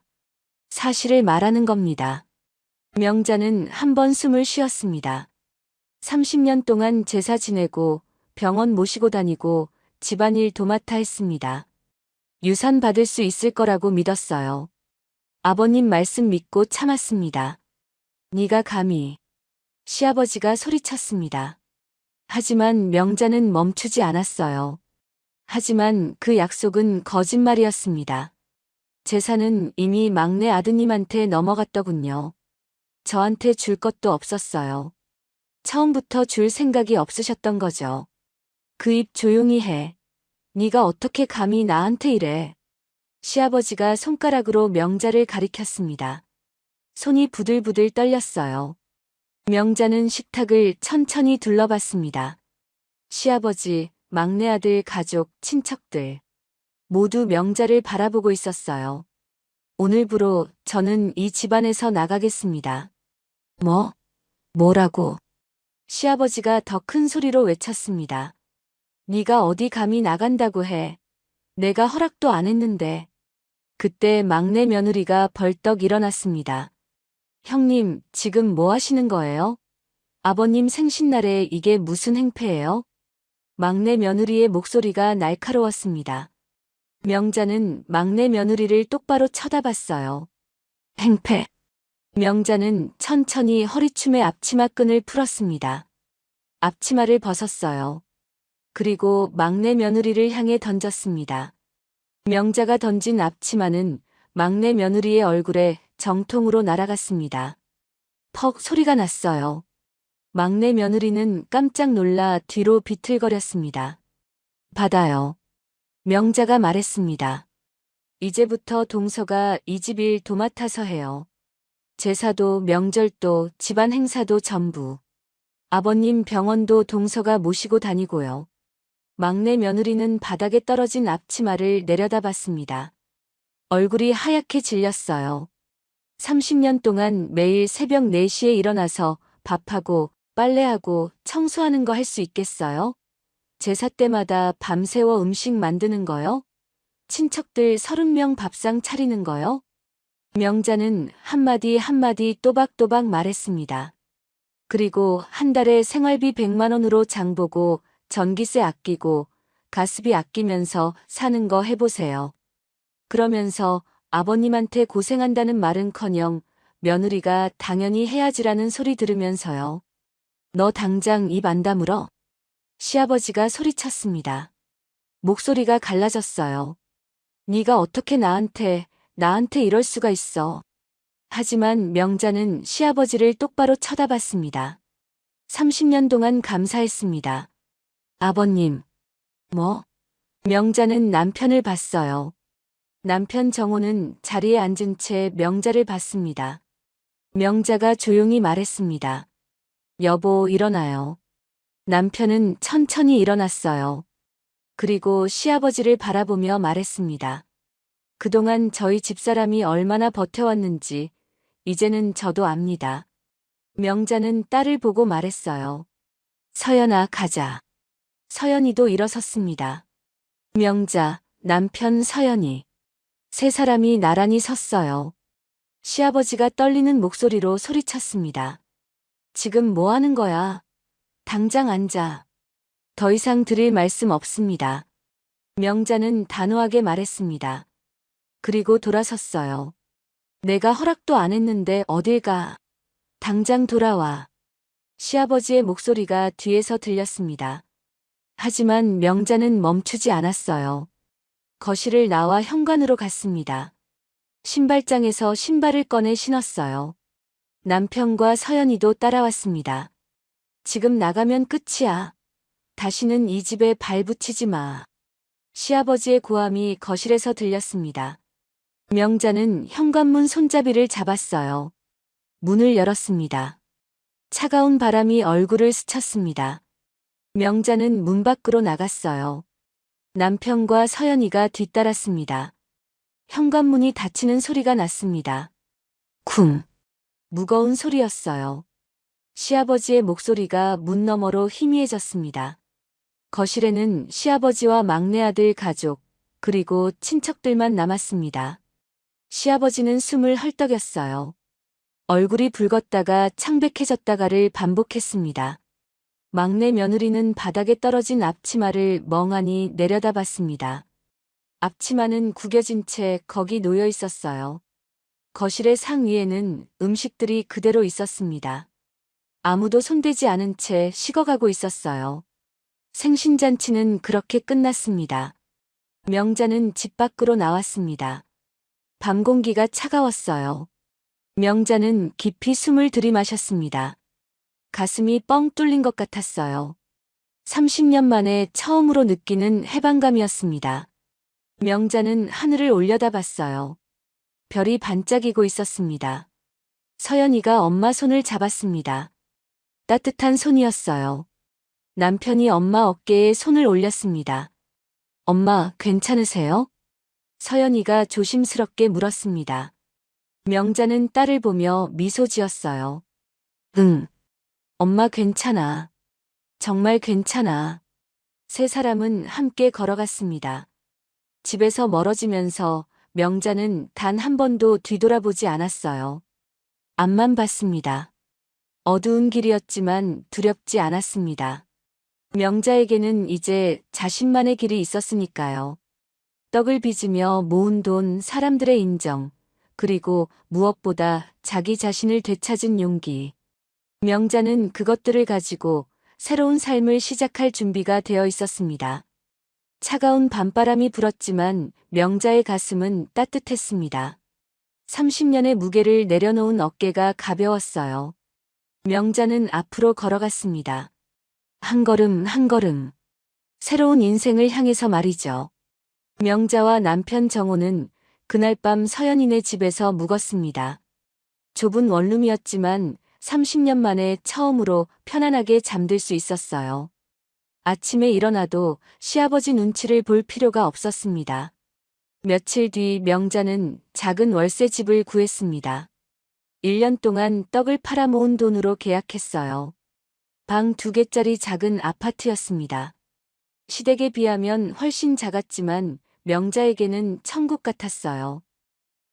사실을 말하는 겁니다. 명자는 한 번 숨을 쉬었습니다. 30년 동안 제사 지내고 병원 모시고 다니고 집안일 도맡아 했습니다. 유산 받을 수 있을 거라고 믿었어요. 아버님 말씀 믿고 참았습니다. 네가 감히. 시아버지가 소리쳤습니다. 하지만 명자는 멈추지 않았어요. 하지만 그 약속은 거짓말이었습니다. 재산은 이미 막내 아드님한테 넘어갔더군요. 저한테 줄 것도 없었어요. 처음부터 줄 생각이 없으셨던 거죠. 그 입 조용히 해. 네가 어떻게 감히 나한테 이래. 시아버지가 손가락으로 명자를 가리켰습니다. 손이 부들부들 떨렸어요. 명자는 식탁을 천천히 둘러봤습니다. 시아버지, 막내 아들 가족, 친척들. 모두 명자를 바라보고 있었어요. 오늘부로 저는 이 집안에서 나가겠습니다. 뭐라고? 시아버지가 더 큰 소리로 외쳤습니다. 네가 어디 감히 나간다고 해. 내가 허락도 안 했는데. 그때 막내 며느리가 벌떡 일어났습니다. 형님, 지금 뭐 하시는 거예요? 아버님 생신날에 이게 무슨 행패예요? 막내 며느리의 목소리가 날카로웠습니다. 명자는 막내 며느리를 똑바로 쳐다봤어요. 행패. 명자는 천천히 허리춤의 앞치마 끈을 풀었습니다. 앞치마를 벗었어요. 그리고 막내 며느리를 향해 던졌습니다. 명자가 던진 앞치마는 막내 며느리의 얼굴에 정통으로 날아갔습니다. 퍽 소리가 났어요. 막내 며느리는 깜짝 놀라 뒤로 비틀거렸습니다. 받아요. 명자가 말했습니다. 이제부터 동서가 이 집 일 도맡아서 해요. 제사도 명절도 집안 행사도 전부. 아버님 병원도 동서가 모시고 다니고요. 막내 며느리는 바닥에 떨어진 앞치마를 내려다봤습니다. 얼굴이 하얗게 질렸어요. 30년 동안 매일 새벽 4시에 일어나서 밥하고 빨래하고 청소하는 거 할 수 있겠어요? 제사 때마다 밤새워 음식 만드는 거요? 친척들 30명 밥상 차리는 거요? 명자는 한마디 한마디 또박또박 말했습니다. 그리고 한 달에 생활비 100만 원으로 장보고 전기세 아끼고 가스비 아끼면서 사는 거 해보세요. 그러면서 아버님한테 고생한다는 말은커녕 며느리가 당연히 해야지라는 소리 들으면서요. 너 당장 입 안 다물어. 시아버지가 소리쳤습니다. 목소리가 갈라졌어요. 네가 어떻게 나한테 이럴 수가 있어. 하지만 명자는 시아버지를 똑바로 쳐다봤습니다. 30년 동안 감사했습니다. 아버님. 명자는 남편을 봤어요. 남편 정호는 자리에 앉은 채 명자를 봤습니다. 명자가 조용히 말했습니다. 여보, 일어나요. 남편은 천천히 일어났어요. 그리고 시아버지를 바라보며 말했습니다. 그동안 저희 집사람이 얼마나 버텨왔는지 이제는 저도 압니다. 명자는 딸을 보고 말했어요. 서연아, 가자. 서연이도 일어섰습니다. 명자, 남편 서연이. 세 사람이 나란히 섰어요. 시아버지가 떨리는 목소리로 소리쳤습니다. 지금 뭐 하는 거야? 당장 앉아. 더 이상 드릴 말씀 없습니다. 명자는 단호하게 말했습니다. 그리고 돌아섰어요. 내가 허락도 안 했는데 어딜 가. 당장 돌아와. 시아버지의 목소리가 뒤에서 들렸습니다. 하지만 명자는 멈추지 않았어요. 거실을 나와 현관으로 갔습니다. 신발장에서 신발을 꺼내 신었어요. 남편과 서연이도 따라왔습니다. 지금 나가면 끝이야. 다시는 이 집에 발 붙이지 마. 시아버지의 고함이 거실에서 들렸습니다. 명자는 현관문 손잡이를 잡았어요. 문을 열었습니다. 차가운 바람이 얼굴을 스쳤습니다. 명자는 문 밖으로 나갔어요. 남편과 서연이가 뒤따랐습니다. 현관문이 닫히는 소리가 났습니다. 쿵. 무거운 소리였어요. 시아버지의 목소리가 문 너머로 희미해졌습니다. 거실에는 시아버지와 막내 아들 가족, 그리고 친척들만 남았습니다. 시아버지는 숨을 헐떡였어요. 얼굴이 붉었다가 창백해졌다가를 반복했습니다. 막내 며느리는 바닥에 떨어진 앞치마를 멍하니 내려다봤습니다. 앞치마는 구겨진 채 거기 놓여 있었어요. 거실의 상위에는 음식들이 그대로 있었습니다. 아무도 손대지 않은 채 식어가고 있었어요. 생신잔치는 그렇게 끝났습니다. 명자는 집 밖으로 나왔습니다. 밤 공기가 차가웠어요. 명자는 깊이 숨을 들이마셨습니다. 가슴이 뻥 뚫린 것 같았어요. 30년 만에 처음으로 느끼는 해방감이었습니다. 명자는 하늘을 올려다봤어요. 별이 반짝이고 있었습니다. 서연이가 엄마 손을 잡았습니다. 따뜻한 손이었어요. 남편이 엄마 어깨에 손을 올렸습니다. 엄마, 괜찮으세요? 서연이가 조심스럽게 물었습니다. 명자는 딸을 보며 미소 지었어요. 응. 엄마 괜찮아. 정말 괜찮아. 세 사람은 함께 걸어갔습니다. 집에서 멀어지면서 명자는 단 한 번도 뒤돌아보지 않았어요. 앞만 봤습니다. 어두운 길이었지만 두렵지 않았습니다. 명자에게는 이제 자신만의 길이 있었으니까요. 떡을 빚으며 모은 돈, 사람들의 인정, 그리고 무엇보다 자기 자신을 되찾은 용기. 명자는 그것들을 가지고 새로운 삶을 시작할 준비가 되어 있었습니다. 차가운 밤바람이 불었지만 명자의 가슴은 따뜻했습니다. 30년의 무게를 내려놓은 어깨가 가벼웠어요. 명자는 앞으로 걸어갔습니다. 한 걸음 한 걸음. 새로운 인생을 향해서 말이죠. 명자와 남편 정호는 그날 밤 서연이네 집에서 묵었습니다. 좁은 원룸이었지만 30년 만에 처음으로 편안하게 잠들 수 있었어요. 아침에 일어나도 시아버지 눈치를 볼 필요가 없었습니다. 며칠 뒤 명자는 작은 월세 집을 구했습니다. 1년 동안 떡을 팔아 모은 돈으로 계약했어요. 방 2개짜리 작은 아파트였습니다. 시댁에 비하면 훨씬 작았지만 명자에게는 천국 같았어요.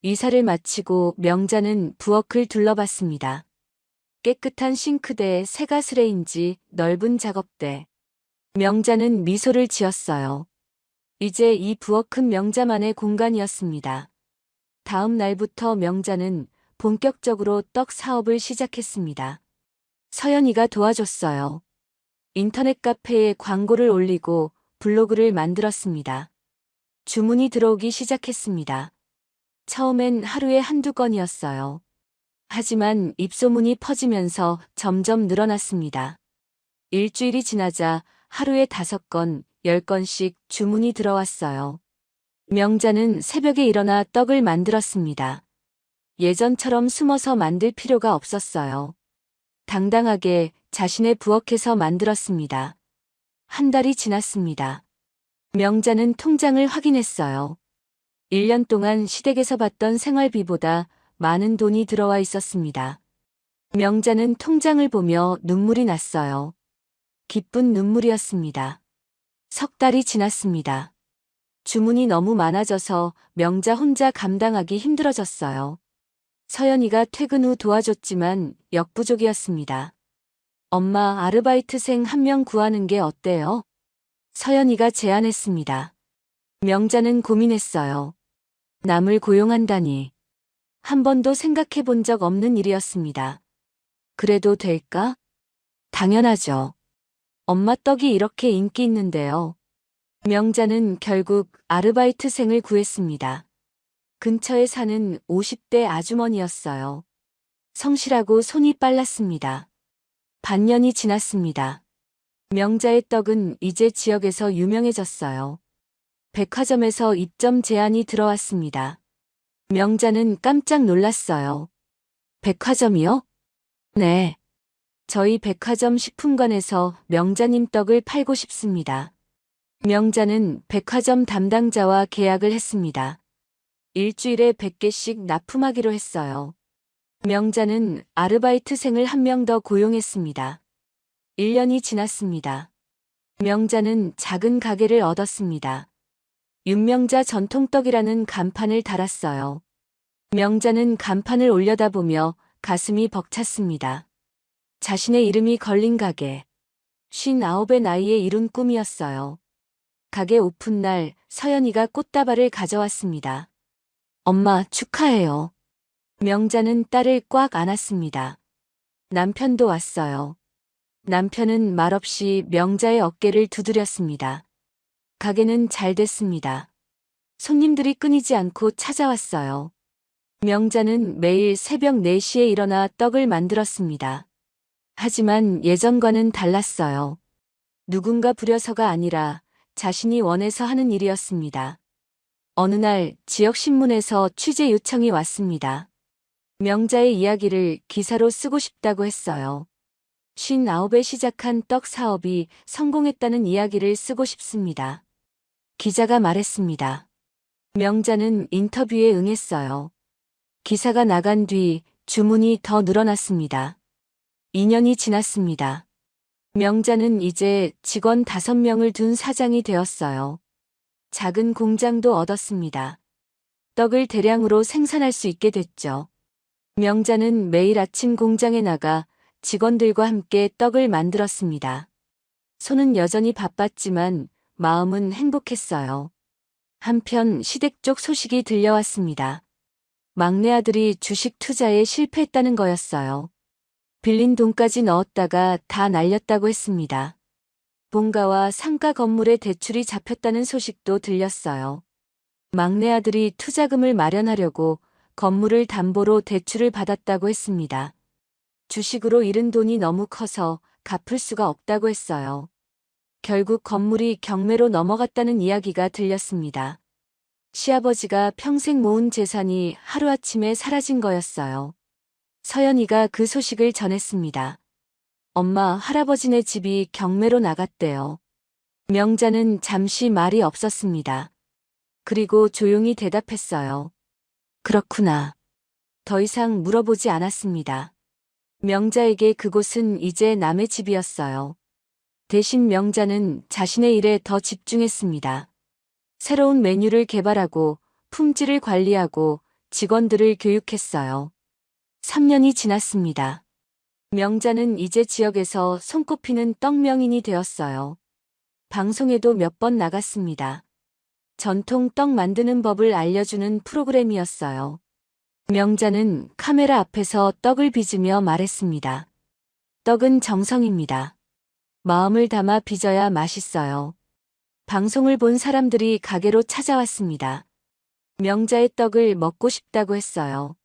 이사를 마치고 명자는 부엌을 둘러봤습니다. 깨끗한 싱크대, 새 가스레인지, 넓은 작업대. 명자는 미소를 지었어요. 이제 이 부엌은 명자만의 공간이었습니다. 다음 날부터 명자는 본격적으로 떡 사업을 시작했습니다. 서연이가 도와줬어요. 인터넷 카페에 광고를 올리고 블로그를 만들었습니다. 주문이 들어오기 시작했습니다. 처음엔 하루에 한두 건이었어요. 하지만 입소문이 퍼지면서 점점 늘어났습니다. 일주일이 지나자 하루에 5건, 10건씩 주문이 들어왔어요. 명자는 새벽에 일어나 떡을 만들었습니다. 예전처럼 숨어서 만들 필요가 없었어요. 당당하게 자신의 부엌에서 만들었습니다. 한 달이 지났습니다. 명자는 통장을 확인했어요. 1년 동안 시댁에서 받던 생활비보다 많은 돈이 들어와 있었습니다. 명자는 통장을 보며 눈물이 났어요. 기쁜 눈물이었습니다. 석 달이 지났습니다. 주문이 너무 많아져서 명자 혼자 감당하기 힘들어졌어요. 서연이가 퇴근 후 도와줬지만 역부족이었습니다. 엄마, 아르바이트생 1명 구하는 게 어때요? 서연이가 제안했습니다. 명자는 고민했어요. 남을 고용한다니. 한 번도 생각해 본 적 없는 일이었습니다. 그래도 될까? 당연하죠. 엄마 떡이 이렇게 인기 있는데요. 명자는 결국 아르바이트생을 구했습니다. 근처에 사는 50대 아주머니였어요. 성실하고 손이 빨랐습니다. 반년이 지났습니다. 명자의 떡은 이제 지역에서 유명해졌어요. 백화점에서 입점 제안이 들어왔습니다. 명자는 깜짝 놀랐어요. 백화점이요? 네. 저희 백화점 식품관에서 명자님 떡을 팔고 싶습니다. 명자는 백화점 담당자와 계약을 했습니다. 일주일에 100개씩 납품하기로 했어요. 명자는 아르바이트생을 한 명 더 고용했습니다. 1년이 지났습니다. 명자는 작은 가게를 얻었습니다. 윤명자 전통떡이라는 간판을 달았어요. 명자는 간판을 올려다보며 가슴이 벅찼습니다. 자신의 이름이 걸린 가게. 59의 나이에 이룬 꿈이었어요. 가게 오픈날 서연이가 꽃다발을 가져왔습니다. 엄마 축하해요. 명자는 딸을 꽉 안았습니다. 남편도 왔어요. 남편은 말없이 명자의 어깨를 두드렸습니다. 가게는 잘 됐습니다. 손님들이 끊이지 않고 찾아왔어요. 명자는 매일 새벽 4시에 일어나 떡을 만들었습니다. 하지만 예전과는 달랐어요. 누군가 부려서가 아니라 자신이 원해서 하는 일이었습니다. 어느 날 지역 신문에서 취재 요청이 왔습니다. 명자의 이야기를 기사로 쓰고 싶다고 했어요. 59에 시작한 떡 사업이 성공했다는 이야기를 쓰고 싶습니다. 기자가 말했습니다. 명자는 인터뷰에 응했어요. 기사가 나간 뒤 주문이 더 늘어났습니다. 2년이 지났습니다. 명자는 이제 직원 5명을 둔 사장이 되었어요. 작은 공장도 얻었습니다. 떡을 대량으로 생산할 수 있게 됐죠. 명자는 매일 아침 공장에 나가 직원들과 함께 떡을 만들었습니다. 손은 여전히 바빴지만 마음은 행복했어요. 한편 시댁 쪽 소식이 들려왔습니다. 막내 아들이 주식 투자에 실패했다는 거였어요. 빌린 돈까지 넣었다가 다 날렸다고 했습니다. 본가와 상가 건물에 대출이 잡혔다는 소식도 들렸어요. 막내 아들이 투자금을 마련하려고 건물을 담보로 대출을 받았다고 했습니다. 주식으로 잃은 돈이 너무 커서 갚을 수가 없다고 했어요. 결국 건물이 경매로 넘어갔다는 이야기가 들렸습니다. 시아버지가 평생 모은 재산이 하루아침에 사라진 거였어요. 서연이가 그 소식을 전했습니다. 엄마, 할아버지네 집이 경매로 나갔대요. 명자는 잠시 말이 없었습니다. 그리고 조용히 대답했어요. 그렇구나. 더 이상 물어보지 않았습니다. 명자에게 그곳은 이제 남의 집이었어요. 대신 명자는 자신의 일에 더 집중했습니다. 새로운 메뉴를 개발하고 품질을 관리하고 직원들을 교육했어요. 3년이 지났습니다. 명자는 이제 지역에서 손꼽히는 떡명인이 되었어요. 방송에도 몇 번 나갔습니다. 전통 떡 만드는 법을 알려주는 프로그램이었어요. 명자는 카메라 앞에서 떡을 빚으며 말했습니다. 떡은 정성입니다. 마음을 담아 빚어야 맛있어요. 방송을 본 사람들이 가게로 찾아왔습니다. 명자의 떡을 먹고 싶다고 했어요.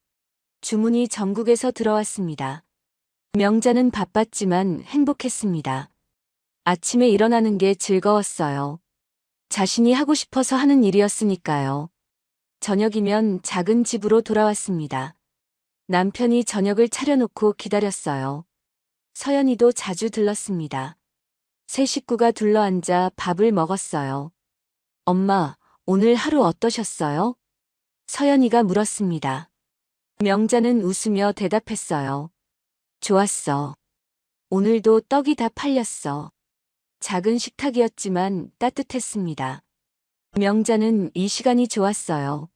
주문이 전국에서 들어왔습니다. 명자는 바빴지만 행복했습니다. 아침에 일어나는 게 즐거웠어요. 자신이 하고 싶어서 하는 일이었으니까요. 저녁이면 작은 집으로 돌아왔습니다. 남편이 저녁을 차려놓고 기다렸어요. 서연이도 자주 들렀습니다. 세 식구가 둘러앉아 밥을 먹었어요. 엄마, 오늘 하루 어떠셨어요? 서연이가 물었습니다. 명자는 웃으며 대답했어요. 좋았어. 오늘도 떡이 다 팔렸어. 작은 식탁이었지만 따뜻했습니다. 명자는 이 시간이 좋았어요.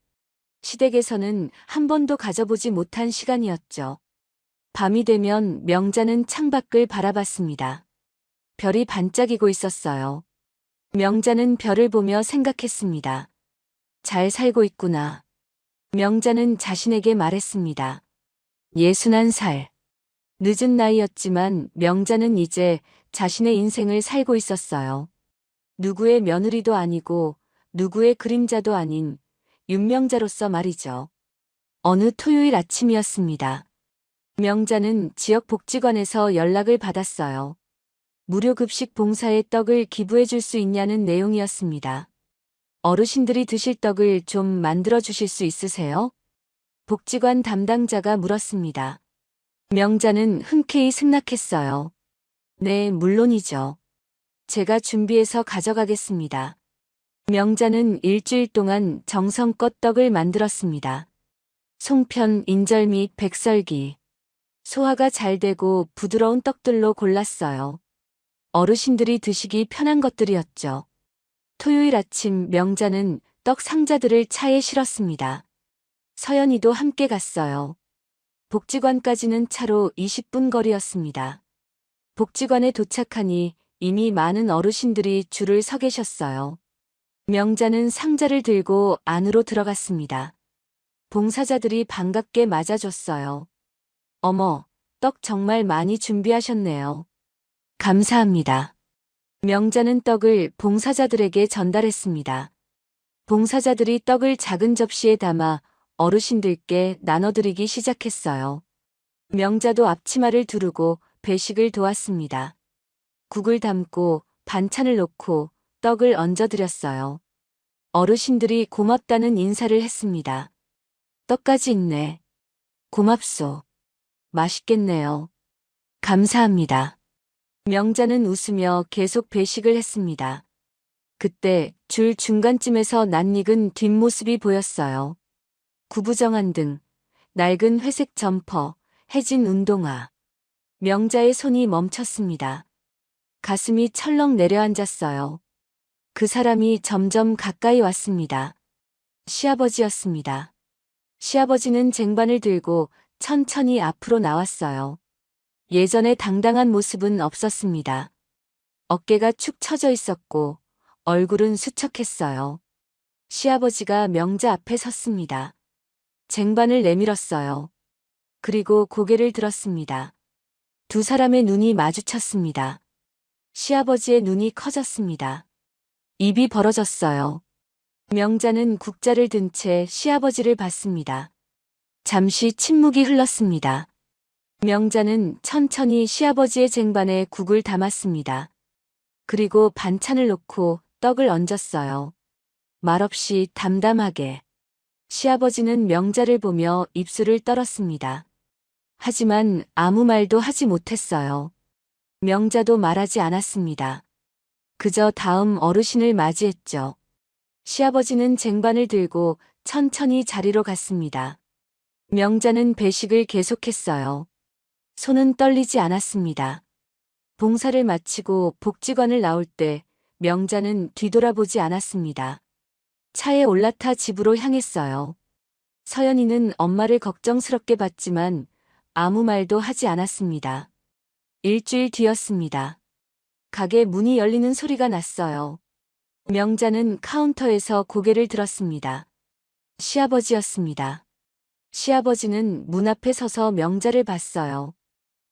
시댁에서는 한 번도 가져보지 못한 시간이었죠. 밤이 되면 명자는 창밖을 바라봤습니다. 별이 반짝이고 있었어요. 명자는 별을 보며 생각했습니다. 잘 살고 있구나. 명자는 자신에게 말했습니다. 61살. 늦은 나이였지만 명자는 이제 자신의 인생을 살고 있었어요. 누구의 며느리도 아니고 누구의 그림자도 아닌 윤명자로서 말이죠. 어느 토요일 아침이었습니다. 명자는 지역 복지관에서 연락을 받았어요. 무료 급식 봉사에 떡을 기부해 줄 수 있냐는 내용이었습니다. 어르신들이 드실 떡을 좀 만들어 주실 수 있으세요? 복지관 담당자가 물었습니다. 명자는 흔쾌히 승낙했어요. 네, 물론이죠. 제가 준비해서 가져가겠습니다. 명자는 일주일 동안 정성껏 떡을 만들었습니다. 송편, 인절미, 백설기. 소화가 잘 되고 부드러운 떡들로 골랐어요. 어르신들이 드시기 편한 것들이었죠. 토요일 아침 명자는 떡 상자들을 차에 실었습니다. 서연이도 함께 갔어요. 복지관까지는 차로 20분 거리였습니다. 복지관에 도착하니 이미 많은 어르신들이 줄을 서 계셨어요. 명자는 상자를 들고 안으로 들어갔습니다. 봉사자들이 반갑게 맞아줬어요. 어머, 떡 정말 많이 준비하셨네요. 감사합니다. 명자는 떡을 봉사자들에게 전달했습니다. 봉사자들이 떡을 작은 접시에 담아 어르신들께 나눠드리기 시작했어요. 명자도 앞치마를 두르고 배식을 도왔습니다. 국을 담고 반찬을 놓고 떡을 얹어드렸어요. 어르신들이 고맙다는 인사를 했습니다. 떡까지 있네. 고맙소. 맛있겠네요. 감사합니다. 명자는 웃으며 계속 배식을 했습니다. 그때 줄 중간쯤에서 낯익은 뒷모습이 보였어요. 구부정한 등, 낡은 회색 점퍼, 해진 운동화. 명자의 손이 멈췄습니다. 가슴이 철렁 내려앉았어요. 그 사람이 점점 가까이 왔습니다. 시아버지였습니다. 시아버지는 쟁반을 들고 천천히 앞으로 나왔어요. 예전의 당당한 모습은 없었습니다. 어깨가 축 처져 있었고 얼굴은 수척했어요. 시아버지가 명자 앞에 섰습니다. 쟁반을 내밀었어요. 그리고 고개를 들었습니다. 두 사람의 눈이 마주쳤습니다. 시아버지의 눈이 커졌습니다. 입이 벌어졌어요. 명자는 국자를 든 채 시아버지를 봤습니다. 잠시 침묵이 흘렀습니다. 명자는 천천히 시아버지의 쟁반에 국을 담았습니다. 그리고 반찬을 놓고 떡을 얹었어요. 말없이 담담하게. 시아버지는 명자를 보며 입술을 떨었습니다. 하지만 아무 말도 하지 못했어요. 명자도 말하지 않았습니다. 그저 다음 어르신을 맞이했죠. 시아버지는 쟁반을 들고 천천히 자리로 갔습니다. 명자는 배식을 계속했어요. 손은 떨리지 않았습니다. 봉사를 마치고 복지관을 나올 때 명자는 뒤돌아보지 않았습니다. 차에 올라타 집으로 향했어요. 서연이는 엄마를 걱정스럽게 봤지만 아무 말도 하지 않았습니다. 일주일 뒤였습니다. 가게 문이 열리는 소리가 났어요. 명자는 카운터에서 고개를 들었습니다. 시아버지였습니다. 시아버지는 문 앞에 서서 명자를 봤어요.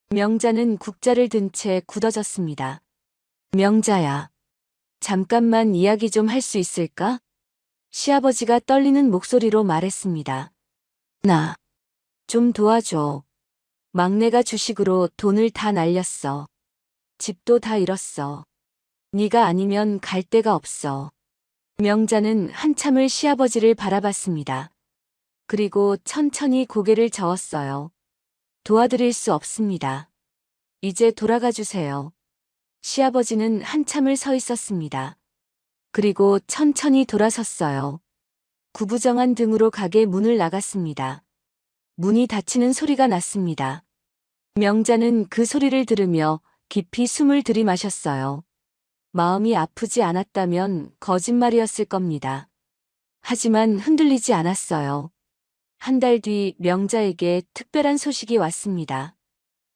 명자는 국자를 든 채 굳어졌습니다. 명자야. 잠깐만 이야기 좀 할 수 있을까? 시아버지가 떨리는 목소리로 말했습니다. 나 좀 도와줘. 막내가 주식으로 돈을 다 날렸어. 집도 다 잃었어. 네가 아니면 갈 데가 없어. 명자는 한참을 시아버지를 바라봤습니다. 그리고 천천히 고개를 저었어요. 도와드릴 수 없습니다. 이제 돌아가 주세요. 시아버지는 한참을 서 있었습니다. 그리고 천천히 돌아섰어요. 구부정한 등으로 가게 문을 나갔습니다. 문이 닫히는 소리가 났습니다. 명자는 그 소리를 들으며 깊이 숨을 들이마셨어요. 마음이 아프지 않았다면 거짓말이었을 겁니다. 하지만 흔들리지 않았어요. 한 달 뒤 명자에게 특별한 소식이 왔습니다.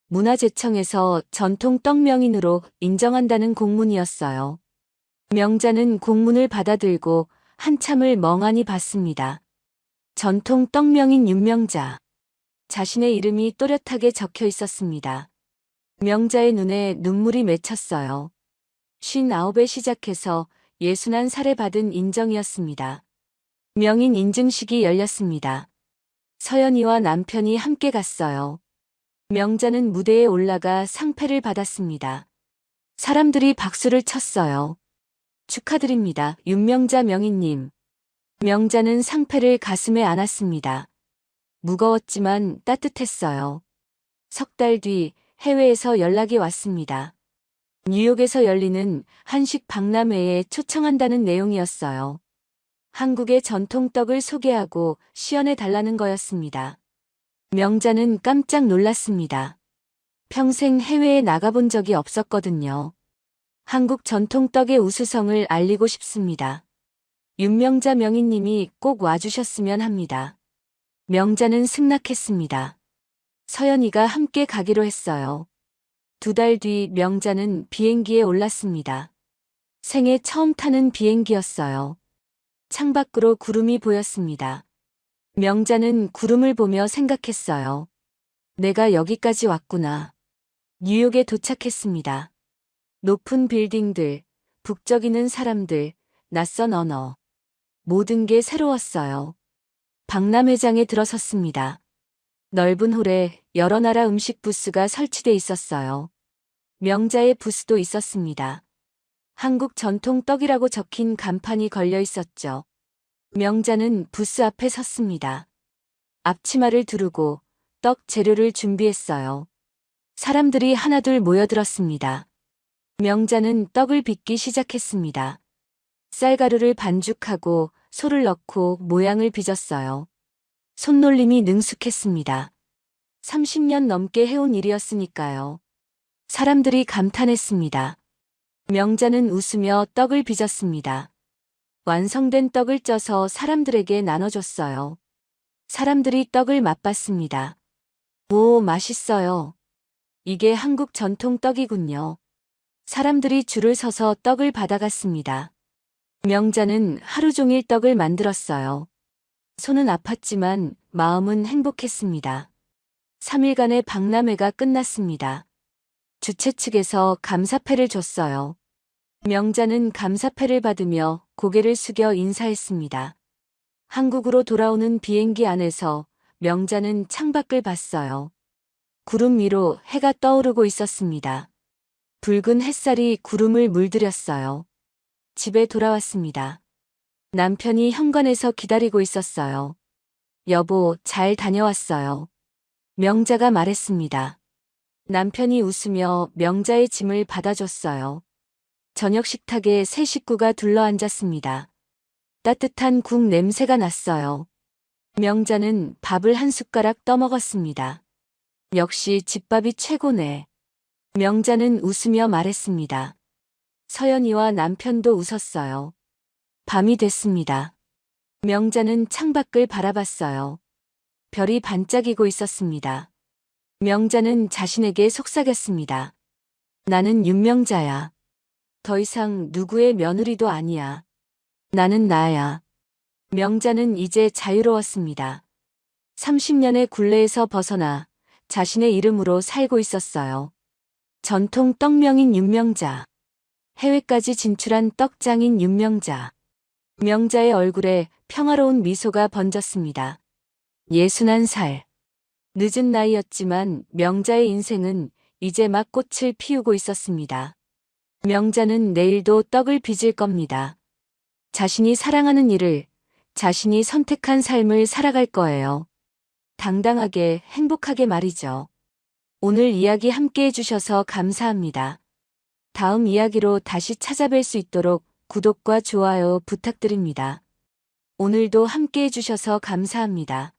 문화재청에서 전통 떡명인으로 인정한다는 공문이었어요. 명자는 공문을 받아들고 한참을 멍하니 봤습니다. 전통 떡명인 윤명자. 자신의 이름이 또렷하게 적혀 있었습니다. 명자의 눈에 눈물이 맺혔어요. 59에 시작해서 61살에 받은 인정이었습니다. 명인 인증식이 열렸습니다. 서연이와 남편이 함께 갔어요. 명자는 무대에 올라가 상패를 받았습니다. 사람들이 박수를 쳤어요. 축하드립니다, 윤명자 명인님. 명자는 상패를 가슴에 안았습니다. 무거웠지만 따뜻했어요. 석 달 뒤 해외에서 연락이 왔습니다. 뉴욕에서 열리는 한식 박람회에 초청한다는 내용이었어요. 한국의 전통 떡을 소개하고 시연해 달라는 거였습니다. 명자는 깜짝 놀랐습니다. 평생 해외에 나가본 적이 없었거든요. 한국 전통 떡의 우수성을 알리고 싶습니다. 윤명자 명인님이 꼭 와주셨으면 합니다. 명자는 승낙했습니다. 서연이가 함께 가기로 했어요. 2달 뒤 명자는 비행기에 올랐습니다. 생애 처음 타는 비행기였어요. 창밖으로 구름이 보였습니다. 명자는 구름을 보며 생각했어요. 내가 여기까지 왔구나. 뉴욕에 도착했습니다. 높은 빌딩들, 북적이는 사람들, 낯선 언어. 모든 게 새로웠어요. 박람회장에 들어섰습니다. 넓은 홀에 여러 나라 음식 부스가 설치돼 있었어요. 명자의 부스도 있었습니다. 한국 전통 떡이라고 적힌 간판이 걸려 있었죠. 명자는 부스 앞에 섰습니다. 앞치마를 두르고 떡 재료를 준비했어요. 사람들이 하나둘 모여들었습니다. 명자는 떡을 빚기 시작했습니다. 쌀가루를 반죽하고 소를 넣고 모양을 빚었어요. 손놀림이 능숙했습니다. 30년 넘게 해온 일이었으니까요. 사람들이 감탄했습니다. 명자는 웃으며 떡을 빚었습니다. 완성된 떡을 쪄서 사람들에게 나눠줬어요. 사람들이 떡을 맛봤습니다. 오, 맛있어요. 이게 한국 전통 떡이군요. 사람들이 줄을 서서 떡을 받아갔습니다. 명자는 하루 종일 떡을 만들었어요. 손은 아팠지만 마음은 행복했습니다. 3일간의 박람회가 끝났습니다. 주최 측에서 감사패를 줬어요. 명자는 감사패를 받으며 고개를 숙여 인사했습니다. 한국으로 돌아오는 비행기 안에서 명자는 창밖을 봤어요. 구름 위로 해가 떠오르고 있었습니다. 붉은 햇살이 구름을 물들였어요. 집에 돌아왔습니다. 남편이 현관에서 기다리고 있었어요. 여보, 잘 다녀왔어요. 명자가 말했습니다. 남편이 웃으며 명자의 짐을 받아줬어요. 저녁 식탁에 세 식구가 둘러앉았습니다. 따뜻한 국 냄새가 났어요. 명자는 밥을 한 숟가락 떠먹었습니다. 역시 집밥이 최고네. 명자는 웃으며 말했습니다. 서연이와 남편도 웃었어요. 밤이 됐습니다. 명자는 창밖을 바라봤어요. 별이 반짝이고 있었습니다. 명자는 자신에게 속삭였습니다. 나는 윤명자야. 더 이상 누구의 며느리도 아니야. 나는 나야. 명자는 이제 자유로웠습니다. 30년의 굴레에서 벗어나 자신의 이름으로 살고 있었어요. 전통 떡명인 윤명자. 해외까지 진출한 떡장인 윤명자. 명자의 얼굴에 평화로운 미소가 번졌습니다. 61살. 늦은 나이였지만 명자의 인생은 이제 막 꽃을 피우고 있었습니다. 명자는 내일도 떡을 빚을 겁니다. 자신이 사랑하는 일을, 자신이 선택한 삶을 살아갈 거예요. 당당하게, 행복하게 말이죠. 오늘 이야기 함께 해주셔서 감사합니다. 다음 이야기로 다시 찾아뵐 수 있도록 구독과 좋아요 부탁드립니다. 오늘도 함께 해주셔서 감사합니다.